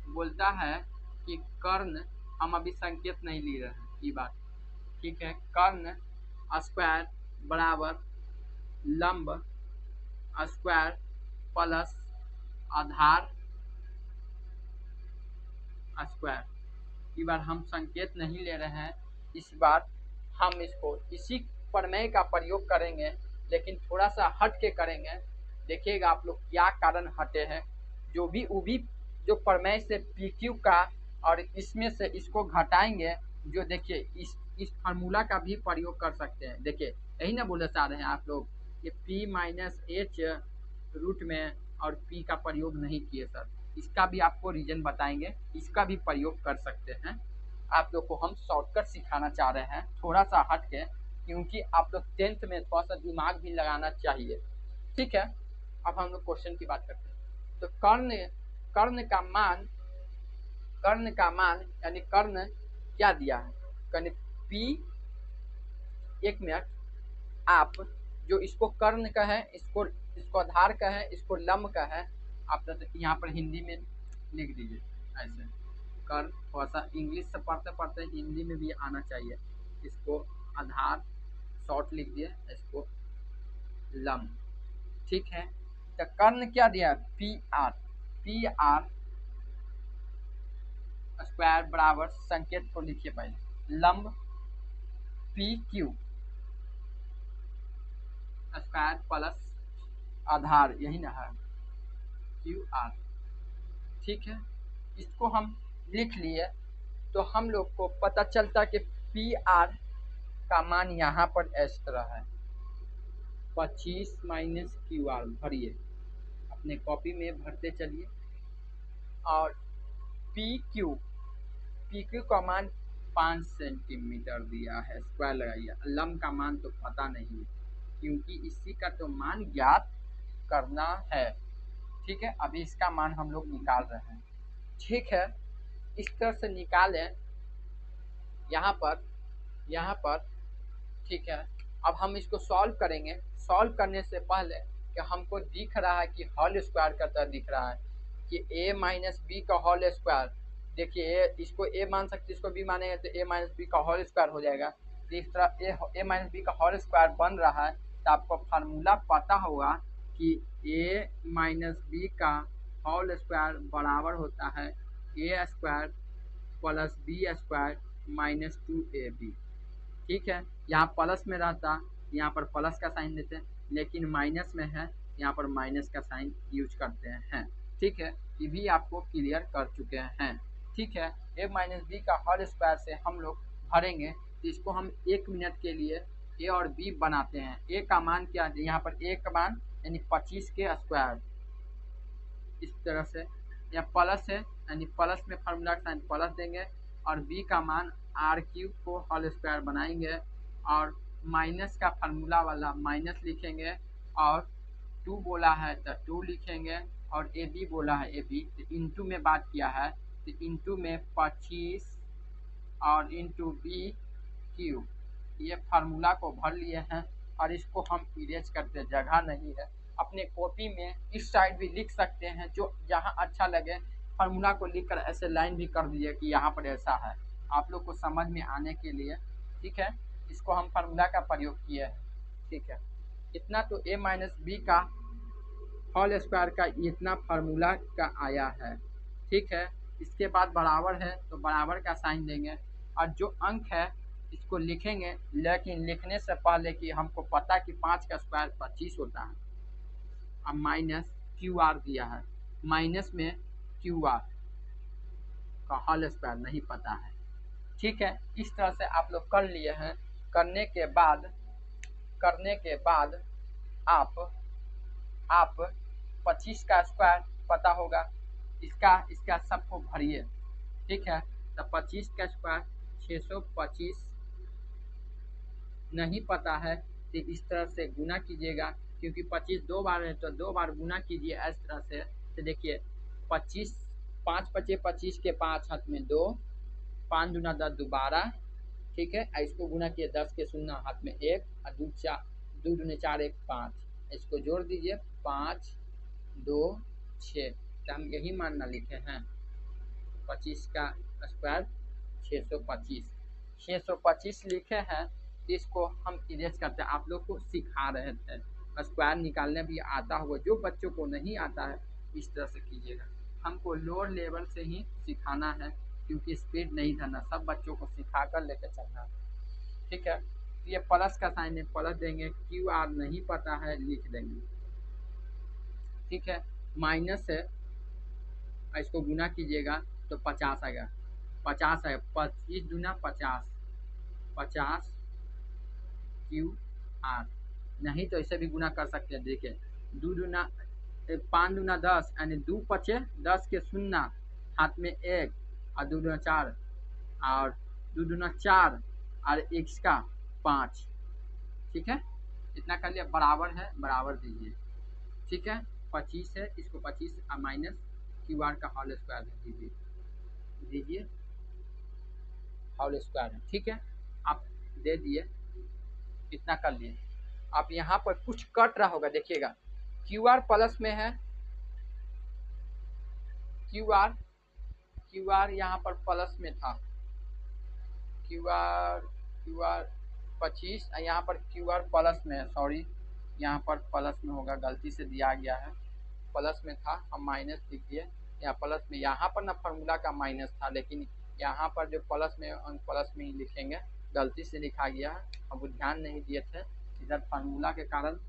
बोलता है कि कर्ण, हम अभी संकेत नहीं ले रहे हैं ये बात, ठीक है, कर्ण स्क्वायर बराबर लंब स्क्वायर प्लस आधार स्क्वायर। इस बार हम संकेत नहीं ले रहे हैं, इस बार हम इसको इसी प्रमेय का प्रयोग करेंगे, लेकिन थोड़ा सा हट के करेंगे। देखिएगा आप लोग क्या कारण हटे हैं। जो भी वो भी जो प्रमेय से पी क्यू का और इसमें से इसको घटाएंगे, जो देखिए इस फार्मूला का भी प्रयोग कर सकते हैं। देखिए यही ना बोले चाह रहे हैं आप लोग, ये p माइनस एच रूट में और p का प्रयोग नहीं किए सर, इसका भी आपको रीजन बताएंगे, इसका भी प्रयोग कर सकते हैं। आप लोग को हम शॉर्टकट सिखाना चाह रहे हैं थोड़ा सा हट के, क्योंकि आप लोग 10th में थोड़ा सा दिमाग भी लगाना चाहिए। ठीक है, अब हम लोग क्वेश्चन की बात करते हैं। तो कर्ण का मान यानी कर्ण क्या दिया है? कर्ण p, एक मिनट, आप जो इसको कर्ण का है, इसको आधार का है, इसको लंब का है, आप तो यहाँ पर हिंदी में लिख दीजिए ऐसे। कर्ण थोड़ा सा इंग्लिश से पढ़ते पढ़ते हिंदी में भी आना चाहिए। इसको आधार शॉर्ट लिख दिए, इसको लंब। ठीक है, तो कर्ण क्या दिया? पी आर स्क्वायर बराबर, संकेत को लिखिए पहले, लंब पी क्यू स्क्वायर प्लस आधार, यही ना है, क्यू आर। ठीक है, इसको हम लिख लिए तो हम लोग को पता चलता कि पी आर का मान यहाँ पर इस तरह है, 25 माइनस क्यू आर। भरिए, अपने कॉपी में भरते चलिए। और पी क्यू का मान 5 सेंटीमीटर दिया है, स्क्वायर लगाइए। लंब का मान तो पता नहीं है, क्योंकि इसी का तो मान ज्ञात करना है। ठीक है, अभी इसका मान हम लोग निकाल रहे हैं। ठीक है, इस तरह से निकालें यहाँ पर। ठीक है, अब हम इसको सॉल्व करेंगे। सॉल्व करने से पहले कि हमको दिख रहा है कि होल स्क्वायर का तरह दिख रहा है कि a माइनस बी का होल स्क्वायर। देखिए इसको a मान सकते, इसको b मानेंगे तो a माइनस बी का होल स्क्वायर हो जाएगा। तो इस तरह a माइनस बी का होल स्क्वायर बन रहा है। तो आपको फार्मूला पता होगा कि a माइनस बी का होल स्क्वायर बराबर होता है a square plus B square minus 2ab। ठीक है, यहाँ प्लस में रहता, यहाँ पर प्लस का साइन देते हैं, लेकिन माइनस में है, यहाँ पर माइनस का साइन यूज करते हैं। ठीक है, ये भी आपको क्लियर कर चुके हैं। ठीक है, a माइनस बी का होल स्क्वायर से हम लोग भरेंगे, तो इसको हम 1 मिनट के लिए a और b बनाते हैं। a का मान क्या है? यहाँ पर a का मान यानी 25 के स्क्वायर, इस तरह से। यहाँ प्लस है, यानी प्लस में फार्मूला का साइन प्लस देंगे, और b का मान आर क्यूब को होल स्क्वायर बनाएंगे, और माइनस का फार्मूला वाला माइनस लिखेंगे, और 2 बोला है तो 2 लिखेंगे, और ए बी बोला है ए बी, तो इंटू में बात किया है तो इंटू में 25 और इंटू बी क्यूब, ये फार्मूला को भर लिए हैं। और इसको हम इरेज करते, जगह नहीं है, अपने कॉपी में इस साइड भी लिख सकते हैं, जो जहाँ अच्छा लगे फार्मूला को लिखकर ऐसे लाइन भी कर दिए कि यहाँ पर ऐसा है, आप लोग को समझ में आने के लिए। ठीक है, इसको हम फार्मूला का प्रयोग किए हैं। ठीक है, इतना तो a माइनस बी का होल स्क्वायर का इतना फार्मूला का आया है। ठीक है, इसके बाद बराबर है तो बराबर का साइन देंगे, और जो अंक है इसको लिखेंगे, लेकिन लिखने से पहले कि हमको पता कि 5 का स्क्वायर 25 होता है। अब माइनस क्यू आर दिया है, माइनस में क्यू आर का होल स्क्वायर नहीं पता है। ठीक है, इस तरह से आप लोग कर लिए हैं। करने के बाद आप 25 का स्क्वायर पता होगा, इसका सबको भरिए। ठीक है, तो 25 का स्क्वायर 625 नहीं पता है तो इस तरह से गुना कीजिएगा, क्योंकि 25 2 बार है तो 2 बार गुना कीजिए इस तरह से। तो देखिए 25, 5 पचे 25 के 5 हाथ में 2, 5 दूना 10 दोबारा। ठीक है, इसको गुना किए 10 के 0 हाथ में 1, और 2 2 दूनी 4 1 5, इसको जोड़ दीजिए 5 2 6, तो हम यही मानना लिखे हैं 25 का स्क्वायर 625, 625 लिखे हैं। इसको हम इरेज करते हैं, आप लोग को सिखा रहे थे, स्क्वायर निकालने भी आता होगा, जो बच्चों को नहीं आता है इस तरह से कीजिएगा। हमको लोअर लेवल से ही सिखाना है क्योंकि स्पीड नहीं धरना, सब बच्चों को सिखा कर लेकर चलना है, ठीक है। ये प्लस का साइन है, प्लस देंगे, क्यू आर नहीं पता है लिख देंगे, ठीक है। माइनस है, इसको गुना कीजिएगा तो 50 आएगा, 50 है, 25 दूना 50, 50 क्यू आर, नहीं तो इसे भी गुना कर सकते हैं। देखिए 2 दूना 5 दूना 10, यानी 2 पचे 10 के शून्य, हाथ में 1 और 2 दूना 4 और 2 दूना 4 और x का 5, ठीक है। इतना कर लिया, बराबर है, बराबर दीजिए, ठीक है। 25 है, इसको 25 और माइनस क्यू आर का होल स्क्वायर दीजिए, दीजिए होल स्क्वायर है, ठीक है। आप दे दिए, इतना कर लिए। आप यहाँ पर कुछ कट रहा होगा, देखिएगा क्यू आर प्लस में है, क्यू आर यहाँ पर प्लस में था, क्यू आर 25, यहाँ पर क्यू आर प्लस में है, सॉरी यहाँ पर प्लस में होगा, गलती से दिया गया है, प्लस में था, हम माइनस लिख दिए यहाँ प्लस में। यहाँ पर ना फार्मूला का माइनस था, लेकिन यहाँ पर जो प्लस में अंक प्लस में ही लिखेंगे, गलती से लिखा गया है, अब वो ध्यान नहीं दिए थे, इधर फार्मूला के कारण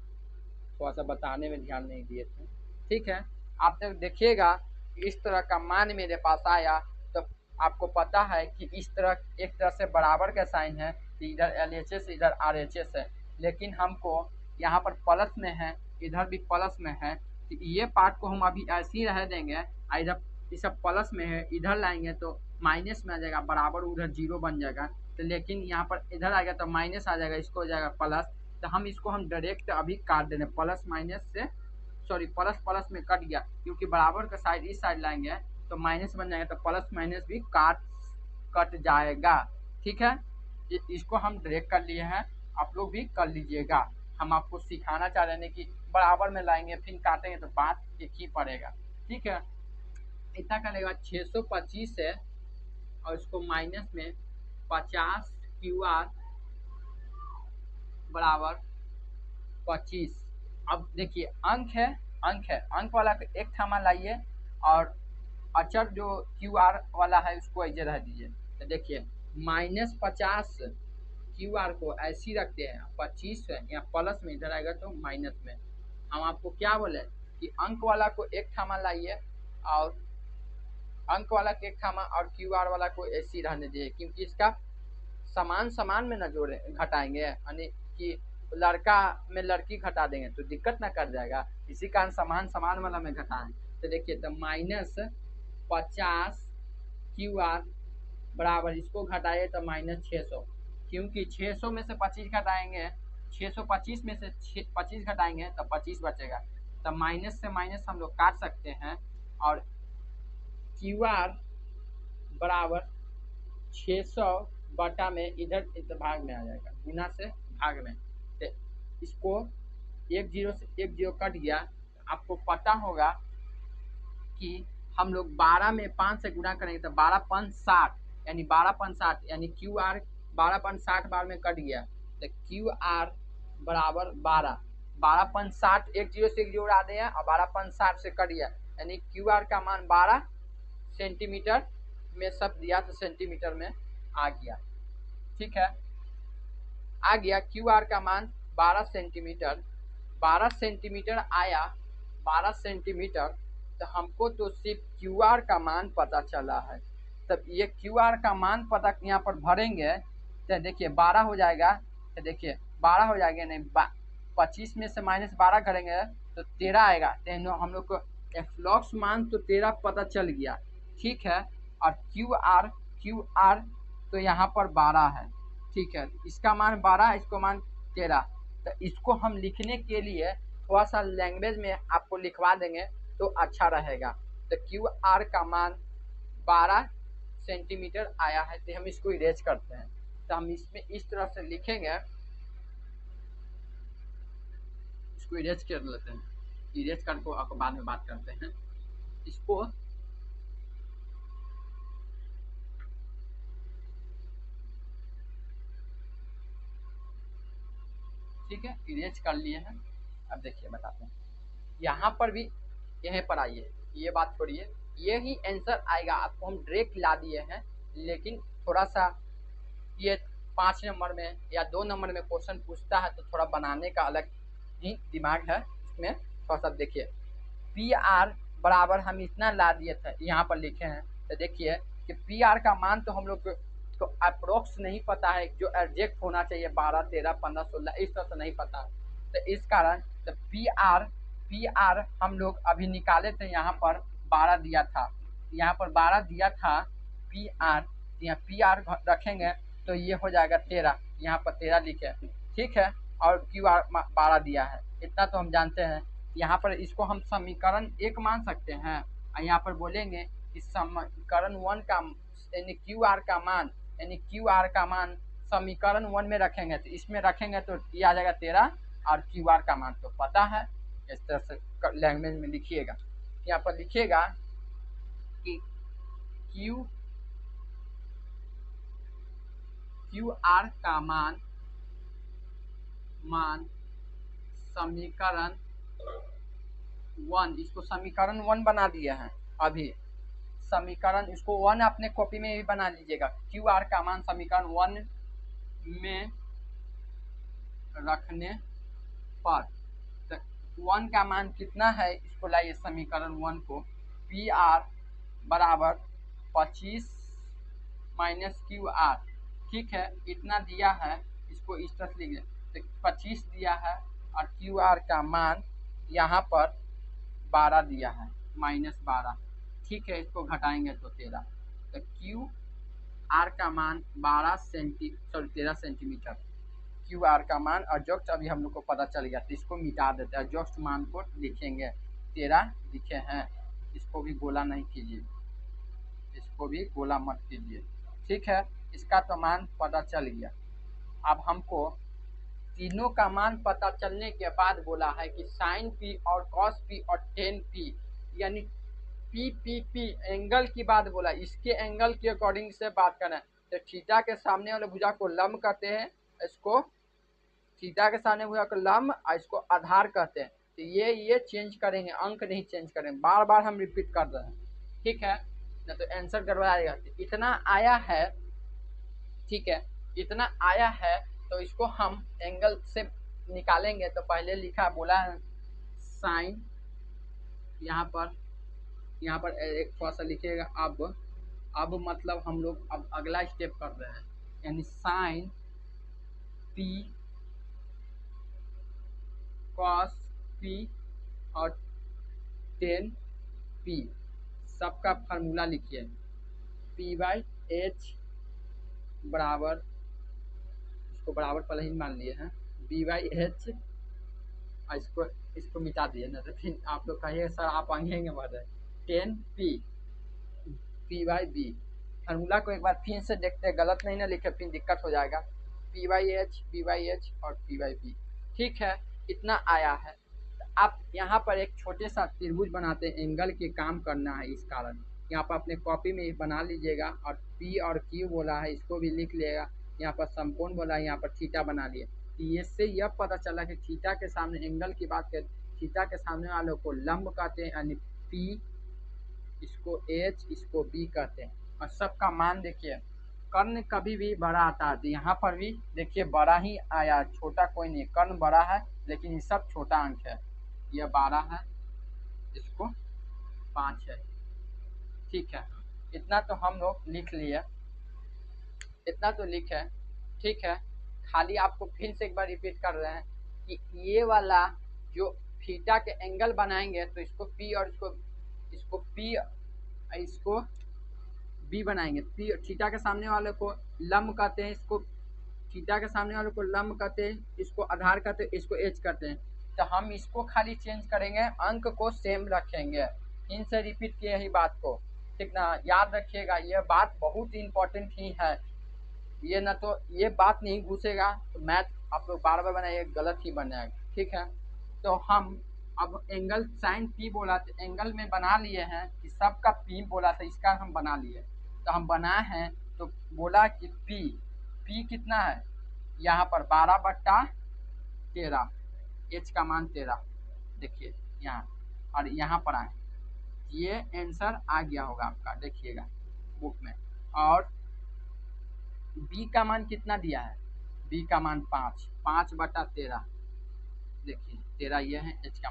थोड़ा सा बताने में ध्यान नहीं दिए थे, ठीक है। आप तक देखिएगा इस तरह का मान मेरे पास आया तो आपको पता है कि इस तरह एक तरह से बराबर का साइन है, कि इधर LHS इधर RHS है, लेकिन हमको यहाँ पर प्लस में है, इधर भी प्लस में है, तो ये पार्ट को हम अभी ऐसे ही रह देंगे, इधर ये सब प्लस में है, इधर लाएंगे तो माइनस में आ जाएगा, बराबर उधर 0 बन जाएगा, तो लेकिन यहाँ पर इधर आएगा तो माइनस आ जाएगा, इसको हो जाएगा प्लस, तो हम इसको हम डायरेक्ट अभी काट देंगे, प्लस माइनस से, सॉरी प्लस प्लस में कट गया, क्योंकि बराबर का साइड इस साइड लाएंगे तो माइनस बन जाएगा, तो प्लस माइनस भी कट जाएगा, ठीक है। इसको हम डायरेक्ट कर लिए हैं, आप लोग भी कर लीजिएगा, हम आपको सिखाना चाह रहे हैं कि बराबर में लाएंगे फिर काटेंगे तो बात एक ही पड़ेगा, ठीक है। इतना करने के बाद 625 है और इसको माइनस में 50 क्यू आर बराबर 25। अब देखिए अंक वाला को एक थामा लाइए और अचर जो क्यू आर वाला है उसको ऐसे रह दीजिए, तो देखिए -50 क्यू आर को ऐसी रखते हैं, 25 है या प्लस में इधर आएगा तो माइनस में। हम आपको क्या बोले कि अंक वाला को एक थामा लाइए और अंक वाला को एक थामा और क्यू आर वाला को ऐसी रहने दीजिए, क्योंकि इसका समान में न जोड़े घटाएंगे, यानी कि लड़का में लड़की घटा देंगे तो दिक्कत ना कर जाएगा, इसी कारण समान वाला में घटाएं। तो देखिए तो -50 क्यू आर बराबर इसको घटाइए तो -600, क्योंकि 600 में से 25 घटाएंगे, 625 में से 25 घटाएंगे तो 25 बचेगा, तो माइनस से माइनस हम लोग काट सकते हैं, और क्यू आर बराबर 600 बटा में इधर भाग में आ जाएगा, गुना से भाग में, तो इसको 1 0 से 1 0 कट गया। आपको पता होगा कि हम लोग 12 में 5 से गुना करेंगे तो 12 5 60, यानी 12 5 60, यानी क्यू आर 12 5 60 बार में कट गया, तो क्यू आर बराबर 12 5 60, 1 0 से 1 0 उड़ा दिया और 12 5 60 से कट गया, यानी क्यू आर का मान 12 सेंटीमीटर में सब दिया तो सेंटीमीटर में आ गया, ठीक है, आ गया क्यू आर का मान 12 सेंटीमीटर आया, 12 सेंटीमीटर, तो हमको तो सिर्फ क्यू आर का मान पता चला है, तब ये क्यू आर का मान पता यहाँ पर भरेंगे तो देखिए 12 हो जाएगा, तो देखिए 12 हो जाएगा, नहीं 25 में से -12 करेंगे तो 13 आएगा, तो हम लोग को एफ्लॉक्स मान तो 13 पता चल गया, ठीक है। और क्यू आर तो यहाँ पर 12 है, ठीक है, इसका मान 12, इसको मान 13, तो इसको हम लिखने के लिए थोड़ा सा लैंग्वेज में आपको लिखवा देंगे तो अच्छा रहेगा। तो क्यू आर का मान 12 सेंटीमीटर आया है, तो हम इसको इरेज करते हैं, तो हम इसमें इस तरह से लिखेंगे इसको इरेज कर लेते हैं, इरेज करके आपको बाद में बात करते हैं। इसको ठीक है, इरेज कर लिए हैं। अब देखिए बताते हैं, यहाँ पर भी यहीं पर आइए, ये बात छोड़िए, ये ही आंसर आएगा। आपको हम डायरेक्ट ला दिए हैं, लेकिन थोड़ा सा ये 5 नंबर में या 2 नंबर में क्वेश्चन पूछता है तो थोड़ा बनाने का अलग ही दिमाग है इसमें। थोड़ा सा देखिए, पी आर बराबर हम इतना ला दिए थे, यहाँ पर लिखे हैं। तो देखिए कि पी आर का मान तो हम लोग को अप्रोक्स नहीं पता है, जो एग्जैक्ट होना चाहिए 12, 13, 15, 16 इस तरह से नहीं पता। तो इस कारण तो पी आर हम लोग अभी निकाले थे, यहाँ पर 12 दिया था, यहाँ पर 12 दिया था पी आर। यहाँ पी आर रखेंगे तो ये हो जाएगा 13, यहाँ पर 13 लिखे, ठीक है। और क्यू आर 12 दिया है, इतना तो हम जानते हैं। यहाँ पर इसको हम समीकरण 1 मान सकते हैं, और यहाँ पर बोलेंगे कि समीकरण 1 का यानी क्यू आर का मान, यानी क्यू आर का मान समीकरण 1 में रखेंगे, तो इसमें रखेंगे तो ये आ जाएगा 13, और क्यू आर का मान तो पता है। इस तरह से लैंग्वेज में लिखिएगा, यहाँ पर लिखिएगा कि क्यू आर का मान समीकरण 1, इसको समीकरण 1 बना दिया है अभी। समीकरण इसको 1 अपने कॉपी में भी बना लीजिएगा। क्यू आर का मान समीकरण 1 में रखने पर, तो 1 का मान कितना है, इसको लाइए समीकरण 1 को, पी आर बराबर 25 माइनस क्यू आर, ठीक है, इतना दिया है। इसको इस तरह लिख तो 25 दिया है, और क्यू आर का मान यहाँ पर 12 दिया है, -12, ठीक है। इसको घटाएंगे तो 13, तो क्यू आर का मान 13 सेंटीमीटर क्यू आर का मान एग्जैक्ट अभी हम लोग को पता चल गया, तो इसको मिटा देते हैं, एग्जैक्ट मान को लिखेंगे 13 लिखे हैं। इसको भी गोला नहीं कीजिए, इसको भी गोला मत कीजिए, ठीक है। इसका तो मान पता चल गया। अब हमको तीनों का मान पता चलने के बाद बोला है कि साइन पी और कॉस पी और टेन पी, यानी पी एंगल की बात बोला, इसके एंगल के अकॉर्डिंग से बात करना है। तो थीटा के सामने वाले भुजा को लंब कहते हैं, इसको थीटा के सामने भुजा को लंब और इसको आधार कहते हैं। तो ये चेंज करेंगे, अंक नहीं चेंज करेंगे, बार बार हम रिपीट कर रहे हैं, ठीक है ना, तो आंसर गड़बड़ाएगा। इतना आया है, ठीक है, इतना आया है, तो इसको हम एंगल से निकालेंगे। तो पहले लिखा बोला है साइन, यहाँ पर एक थोड़ा सा लिखिएगा। अब मतलब हम लोग अब अगला स्टेप कर रहे हैं, यानी साइन पी कॉस पी और टेन पी, सबका फार्मूला लिखिए। पी बाई एच बराबर, इसको बराबर पहले ही मान लिए हैं, बी बाई एच, इसको मिटा दिए ना, तो फिर आप लोग कहिए सर आप आएंगे मत। 10 पी बाई बी, फार्मूला को एक बार फिर से देखते हैं, गलत नहीं ना लिखे फिर दिक्कत हो जाएगा। P by H, B by H और पी बाई बी, ठीक है, इतना आया है। तो आप यहाँ पर एक छोटे सा त्रिभुज बनाते हैं, एंगल के काम करना है, इस कारण यहाँ पर अपने कॉपी में बना लीजिएगा। और पी और क्यू बोला है, इसको भी लिख लिएगा। यहाँ पर समकोण बोला है, यहाँ पर थीटा बना लिए। इससे यह पता चला कि थीटा के सामने एंगल की बात करें, थीटा के सामने वालों को लंब कहते हैं, यानी पी, इसको एच, इसको बी कहते हैं। और सबका मान देखिए, कर्ण कभी भी बड़ा आता है, तो यहाँ पर भी देखिए बड़ा ही आया, छोटा कोई नहीं, कर्ण बड़ा है लेकिन ये सब छोटा अंक है। यह 12 है, इसको 5 है, ठीक है। इतना तो हम लोग लिख लिए, इतना तो लिखे, ठीक है। खाली आपको फिर से एक बार रिपीट कर रहे हैं कि ये वाला जो थीटा के एंगल बनाएंगे, तो इसको पी और इसको पी, इसको बी बनाएंगे। पी थीटा के सामने वाले को लंब कहते हैं, इसको थीटा के सामने वाले को लंब कहते हैं, इसको आधार कहते हैं, इसको एच कहते हैं। तो हम इसको खाली चेंज करेंगे, अंक को सेम रखेंगे। इनसे रिपीट किए ही बात को, ठीक ना, याद रखिएगा, यह बात बहुत इंपॉर्टेंट ही है। ये ना तो ये बात नहीं घुसेगा तो मैथ आप लोग बार बार बनाइए, गलत ही बनेगा, ठीक है। तो हम अब एंगल साइन पी बोला तो एंगल में बना लिए हैं कि सबका पी बोला था, इसका हम बना लिए। तो हम बनाए हैं तो बोला कि पी कितना है यहाँ पर 12/13, एच का मान 13, देखिए यहाँ, और यहाँ पर आए, ये आंसर आ गया होगा आपका, देखिएगा बुक में। और बी का मान कितना दिया है, बी का मान 5/13, देखिए 13 ये है एच का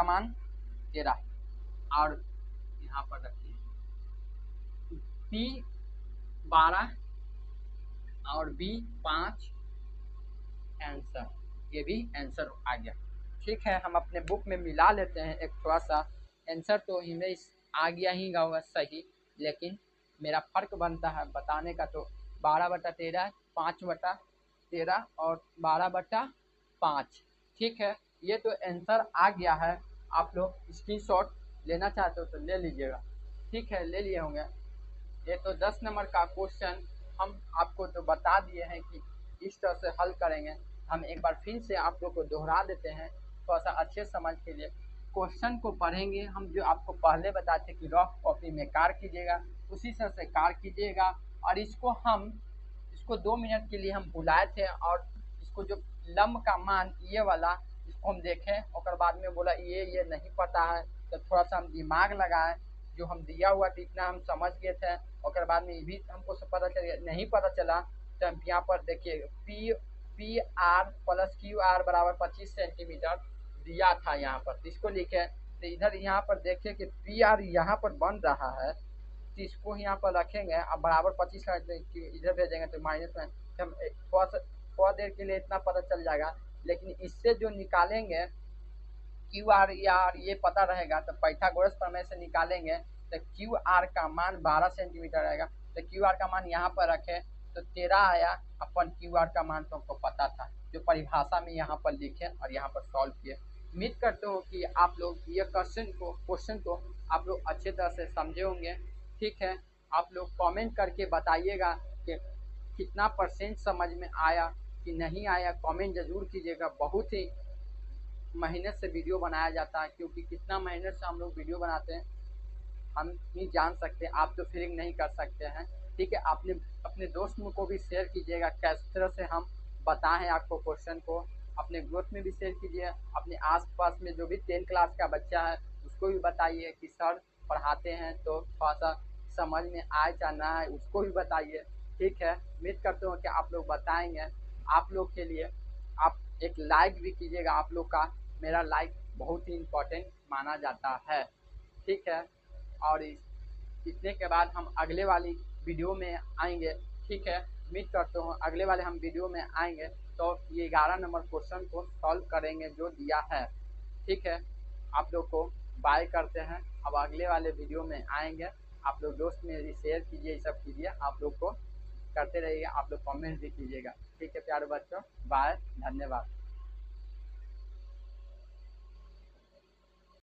मान 13, और यहाँ पर रखिए पी 12 और बी 5, आंसर, ये भी आंसर आ गया। ठीक है, हम अपने बुक में मिला लेते हैं एक थोड़ा सा, आंसर तो हमें आ गया ही होगा सही, लेकिन मेरा फर्क बनता है बताने का। तो 12/13, 5/13 और 12/5, ठीक है, ये तो आंसर आ गया है। आप लोग स्क्रीनशॉट लेना चाहते हो तो ले लीजिएगा, ठीक है, ले लिए होंगे। ये तो 10 नंबर का क्वेश्चन हम आपको तो बता दिए हैं कि इस तरह से हल करेंगे। हम एक बार फिर से आप लोग को दोहरा देते हैं थोड़ा सा अच्छे समझ के लिए। क्वेश्चन को पढ़ेंगे हम, जो आपको पहले बताते कि रफ कॉपी में कार कीजिएगा, उसी तरह से कार कीजिएगा। और इसको 2 मिनट के लिए हम बुलाए थे, और इसको जो लंब का मान ये वाला, इसको हम देखें, और बाद में बोला ये नहीं पता है, तो थोड़ा सा हम दिमाग लगाएं, जो हम दिया हुआ था इतना हम समझ गए थे, और बाद में ये भी हमको पता चल गया, नहीं पता चला तो हम यहाँ पर देखिए P R plus Q R बराबर 25 सेंटीमीटर दिया था यहाँ पर, तो इसको लिखे। तो इधर यहाँ पर देखिए कि पी आर यहाँ पर बन रहा है, तो इसको यहाँ पर रखेंगे, अब बराबर 25 इधर भेजेंगे तो माइनस में, तो हम थोड़ा देर के लिए इतना पता चल जाएगा। लेकिन इससे जो निकालेंगे क्यू आर यार ये पता रहेगा, तो पाइथागोरस प्रमेय से निकालेंगे तो क्यू आर का मान 12 सेंटीमीटर आएगा। तो क्यू आर का मान यहाँ पर रखें तो 13 आया, अपन क्यू आर का मान तो हमको पता था, जो परिभाषा में यहाँ पर लिखे और यहाँ पर सॉल्व किए। उम्मीद करते हो कि आप लोग ये क्वेश्चन को आप लोग अच्छे तरह से समझे होंगे। ठीक है, आप लोग कमेंट करके बताइएगा कि कितना % समझ में आया कि नहीं आया, कमेंट जरूर कीजिएगा। बहुत ही मेहनत से वीडियो बनाया जाता है, क्योंकि कितना मेहनत से हम लोग वीडियो बनाते हैं हम ही जान सकते हैं, आप तो फीलिंग नहीं कर सकते हैं। ठीक है, आपने अपने दोस्त को भी शेयर कीजिएगा किस तरह से हम बताएं आपको क्वेश्चन को, अपने ग्रुप में भी शेयर कीजिए, अपने आसपास में जो भी 10 क्लास का बच्चा है उसको भी बताइए कि सर पढ़ाते हैं तो थोड़ा सा समझ में आए चाहे ना आए, उसको भी बताइए। ठीक है, उम्मीद करते हो कि आप लोग बताएंगे। आप लोग के लिए आप एक लाइक भी कीजिएगा, आप लोग का मेरा लाइक बहुत ही इम्पोर्टेंट माना जाता है। ठीक है, और इतने के बाद हम अगले वाली वीडियो में आएंगे। ठीक है, उम्मीद करते हो अगले वाले हम वीडियो में आएंगे तो ये 11 नंबर क्वेश्चन को सॉल्व करेंगे जो दिया है। ठीक है, आप लोग को बाय करते हैं, अब अगले वाले वीडियो में आएंगे। आप लोग दोस्त में भी शेयर कीजिए, ये सब कीजिए, आप लोग को करते रहिएगा, आप लोग कमेंट भी कीजिएगा। ठीक है प्यारे बच्चों, बाय, धन्यवाद।